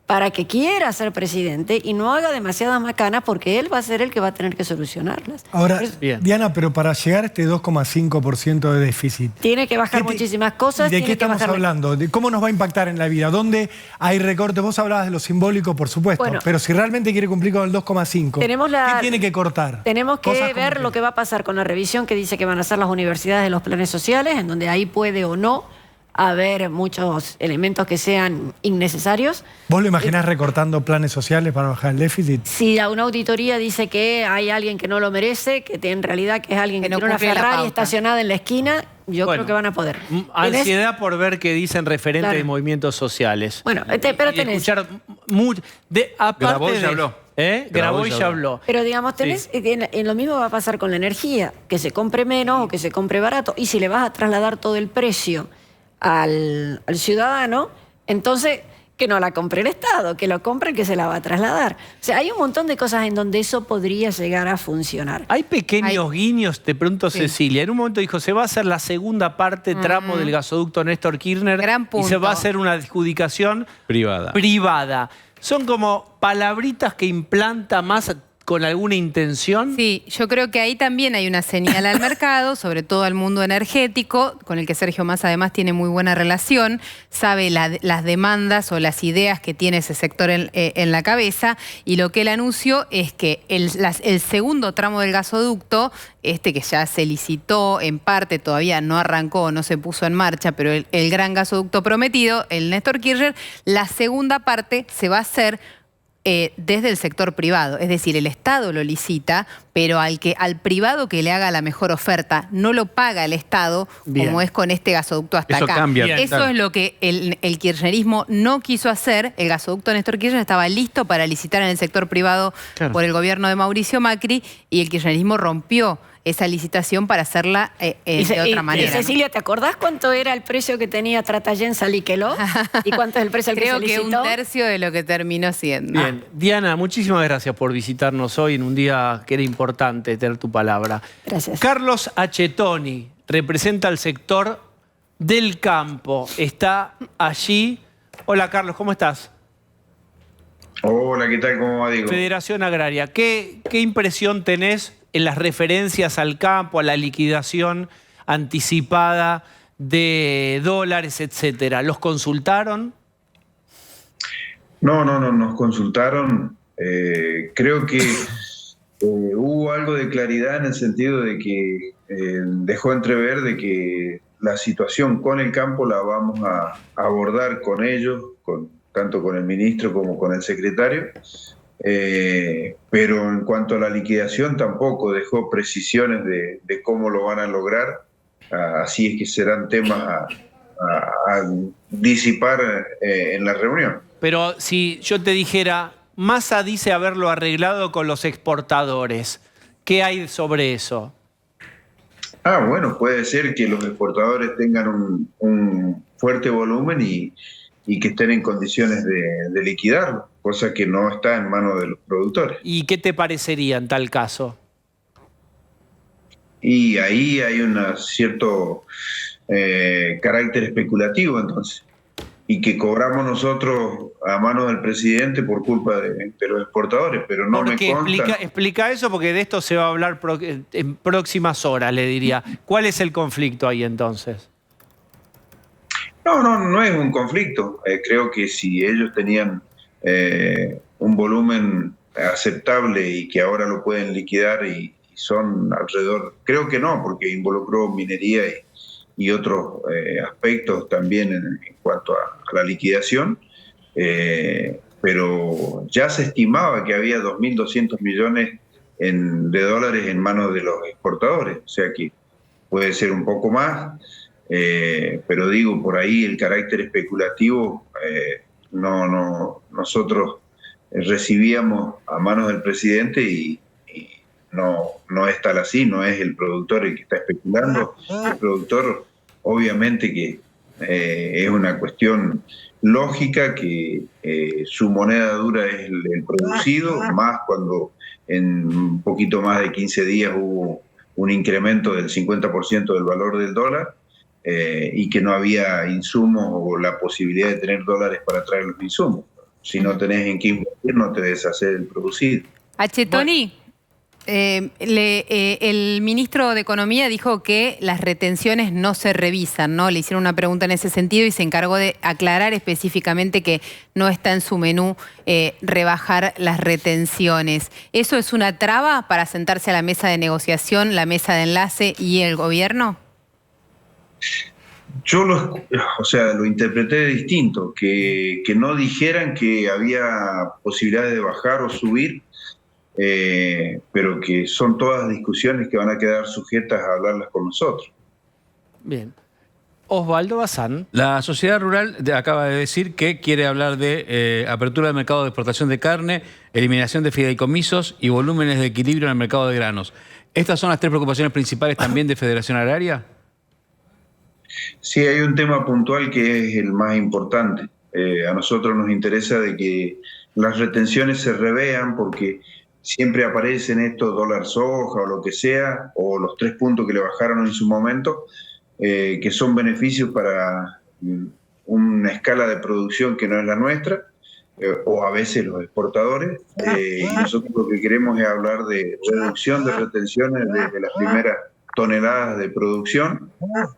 para que quiera ser presidente y no haga demasiadas macanas porque él va a ser el que va a tener que solucionarlas. Ahora, Diana, pero para llegar a este 2,5% de déficit... Tiene que bajar muchísimas cosas. ¿De qué estamos hablando? ¿De cómo nos va a impactar en la vida? ¿Dónde hay recortes? Vos hablabas de lo simbólico, por supuesto, pero si realmente quiere cumplir con el 2,5, ¿qué tiene que cortar? Tenemos que ver lo que va a pasar con la revisión que dice que van a hacer las universidades de los planes sociales, en donde ahí puede o no haber muchos elementos que sean innecesarios. ¿Vos lo imaginás recortando planes sociales para bajar el déficit? Si una auditoría dice que hay alguien que no lo merece, que en realidad que es alguien que tiene una Ferrari estacionada en la esquina, yo creo que van a poder. Ansiedad por ver qué dicen referentes de movimientos sociales. Bueno, pero tenés... Grabois ya habló. Grabois ya habló. Pero digamos, tenés, en lo mismo va a pasar con la energía, que se compre menos o que se compre barato, y si le vas a trasladar todo el precio al ciudadano, entonces que no la compre el Estado, que lo compre el que se la va a trasladar. O sea, hay un montón de cosas en donde eso podría llegar a funcionar. Hay pequeños guiños, te pregunto Cecilia. En un momento dijo, se va a hacer la segunda parte, tramo del gasoducto Néstor Kirchner, y se va a hacer una adjudicación privada. Son como palabritas que implanta más con alguna intención? Sí, yo creo que ahí también hay una señal al mercado, sobre todo al mundo energético, con el que Sergio Massa además tiene muy buena relación, sabe las demandas o las ideas que tiene ese sector en la cabeza, y lo que él anunció es que el segundo tramo del gasoducto, que ya se licitó en parte, todavía no arrancó, no se puso en marcha, pero el gran gasoducto prometido, el Néstor Kirchner, la segunda parte se va a hacer desde el sector privado, es decir, el Estado lo licita, pero al privado que le haga la mejor oferta no lo paga el Estado, bien, como es con este gasoducto hasta eso acá. Cambia, bien, eso es lo que el kirchnerismo no quiso hacer. El gasoducto Néstor Kirchner estaba listo para licitar en el sector privado, claro, por el gobierno de Mauricio Macri, y el kirchnerismo rompió esa licitación para hacerla de otra manera. Cecilia, ¿te acordás cuánto era el precio que tenía Tratayén Saliqueló? ¿Y cuánto es el precio al que se licitó? Creo que 1/3 de lo que terminó siendo. Bien. Diana, muchísimas gracias por visitarnos hoy en un día que era importante tener tu palabra. Gracias. Carlos Achetoni representa al sector del campo. Está allí. Hola, Carlos, ¿cómo estás? Hola, ¿qué tal? ¿Cómo va, Diego? Federación Agraria. ¿Qué impresión tenés en las referencias al campo, a la liquidación anticipada de dólares, etcétera? ¿Los consultaron? No nos consultaron. Creo que hubo algo de claridad en el sentido de que dejó entrever de que la situación con el campo la vamos a abordar con ellos, tanto con el ministro como con el secretario. Pero en cuanto a la liquidación tampoco dejó precisiones de cómo lo van a lograr, así es que serán temas a disipar en la reunión. Pero si yo te dijera, Massa dice haberlo arreglado con los exportadores, ¿qué hay sobre eso? Bueno, puede ser que los exportadores tengan un fuerte volumen y que estén en condiciones de liquidarlo, cosa que no está en manos de los productores. ¿Y qué te parecería en tal caso? Y ahí hay un cierto carácter especulativo, entonces, y que cobramos nosotros a manos del presidente por culpa de los exportadores, pero no me consta. Explica eso, porque de esto se va a hablar en próximas horas, le diría. ¿Cuál es el conflicto ahí entonces? No es un conflicto. Creo que si ellos tenían un volumen aceptable y que ahora lo pueden liquidar y son alrededor, creo que no, porque involucró minería y otros aspectos también en cuanto a la liquidación, pero ya se estimaba que había 2.200 millones de dólares en manos de los exportadores, o sea que puede ser un poco más. Pero digo, por ahí el carácter especulativo, nosotros recibíamos a manos del presidente y no es tal así, no es el productor el que está especulando. El productor, obviamente que es una cuestión lógica que su moneda dura es el producido, más cuando en un poquito más de 15 días hubo un incremento del 50% del valor del dólar. Y que no había insumos o la posibilidad de tener dólares para traer los insumos. Si no tenés en qué invertir, no te deshacer el producido. Achetoni, el ministro de Economía dijo que las retenciones no se revisan, ¿no? Le hicieron una pregunta en ese sentido y se encargó de aclarar específicamente que no está en su menú rebajar las retenciones. ¿Eso es una traba para sentarse a la mesa de negociación, la mesa de enlace y el gobierno? Yo lo interpreté distinto, que no dijeran que había posibilidades de bajar o subir, pero que son todas discusiones que van a quedar sujetas a hablarlas con nosotros. Bien. Osvaldo Bazán. La Sociedad Rural acaba de decir que quiere hablar de apertura del mercado de exportación de carne, eliminación de fideicomisos y volúmenes de equilibrio en el mercado de granos. ¿Estas son las tres preocupaciones principales también de Federación Agraria? Sí, hay un tema puntual que es el más importante. A nosotros nos interesa de que las retenciones se revean porque siempre aparecen estos dólar soja o lo que sea, o los 3 puntos que le bajaron en su momento, que son beneficios para una escala de producción que no es la nuestra, o a veces los exportadores. Y nosotros lo que queremos es hablar de reducción de retenciones desde las primeras toneladas de producción,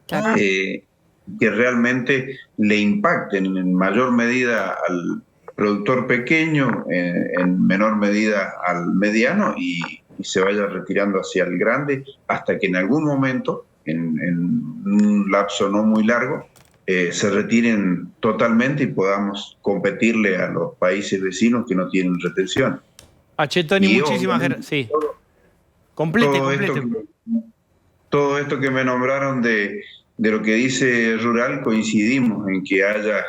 que realmente le impacten en mayor medida al productor pequeño, en menor medida al mediano y se vaya retirando hacia el grande hasta que en algún momento, en un lapso no muy largo, se retiren totalmente y podamos competirle a los países vecinos que no tienen retención. Tony, muchísimas gracias. Sí. Complete. Todo esto que me nombraron de lo que dice Rural, coincidimos en que haya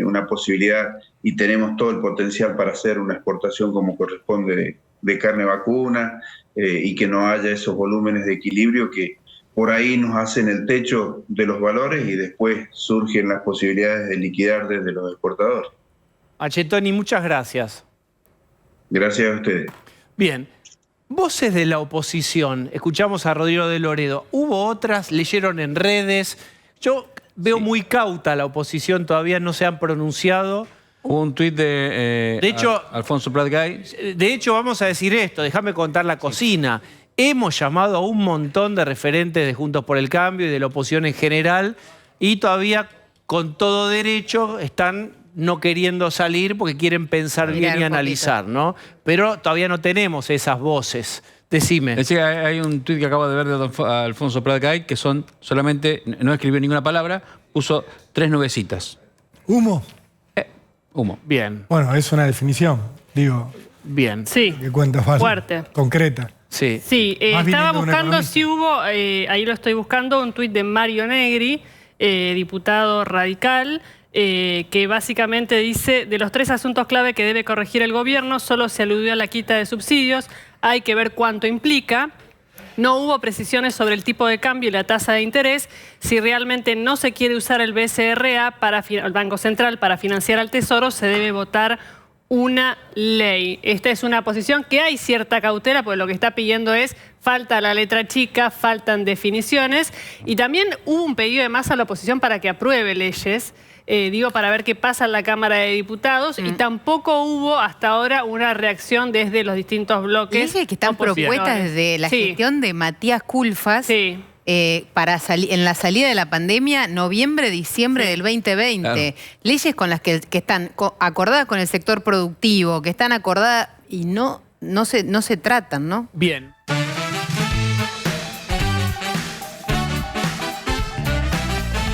una posibilidad y tenemos todo el potencial para hacer una exportación como corresponde de carne vacuna y que no haya esos volúmenes de equilibrio que por ahí nos hacen el techo de los valores y después surgen las posibilidades de liquidar desde los exportadores. Tony, muchas gracias. Gracias a ustedes. Bien. Voces de la oposición. Escuchamos a Rodrigo de Loredo. ¿Hubo otras? ¿Leyeron en redes? Yo veo muy cauta la oposición, todavía no se han pronunciado. Hubo un tuit de hecho, Alfonso Prat Gay. De hecho, vamos a decir esto, déjame contar la cocina. Hemos llamado a un montón de referentes de Juntos por el Cambio y de la oposición en general y todavía con todo derecho están no queriendo salir porque quieren pensar bien y analizar, ¿no? Pero todavía no tenemos esas voces. Decime. Decía, hay un tuit que acabo de ver de Alfonso Prat Gay que son solamente, no escribió ninguna palabra, puso 3 nubecitas. ¿Humo? Humo. Bien. Bueno, es una definición, digo. Bien. Sí. Que cuenta fácil. Fuerte. Concreta. Sí. Sí, estaba buscando si hubo, ahí lo estoy buscando, un tuit de Mario Negri, diputado radical, que básicamente dice, de los 3 asuntos clave que debe corregir el gobierno, solo se aludió a la quita de subsidios, hay que ver cuánto implica. No hubo precisiones sobre el tipo de cambio y la tasa de interés. Si realmente no se quiere usar el BCRA, el Banco Central, para financiar al Tesoro, se debe votar una ley. Esta es una posición que hay cierta cautela, porque lo que está pidiendo es, falta la letra chica, faltan definiciones, y también hubo un pedido de Massa a la oposición para que apruebe leyes, para ver qué pasa en la Cámara de Diputados, y tampoco hubo hasta ahora una reacción desde los distintos bloques. Leyes que están propuestas desde la gestión de Matías Culfas. Sí. En la salida de la pandemia, noviembre, diciembre del 2020. Claro. Leyes con las que están acordadas con el sector productivo, que están acordadas y no se tratan, ¿no? Bien.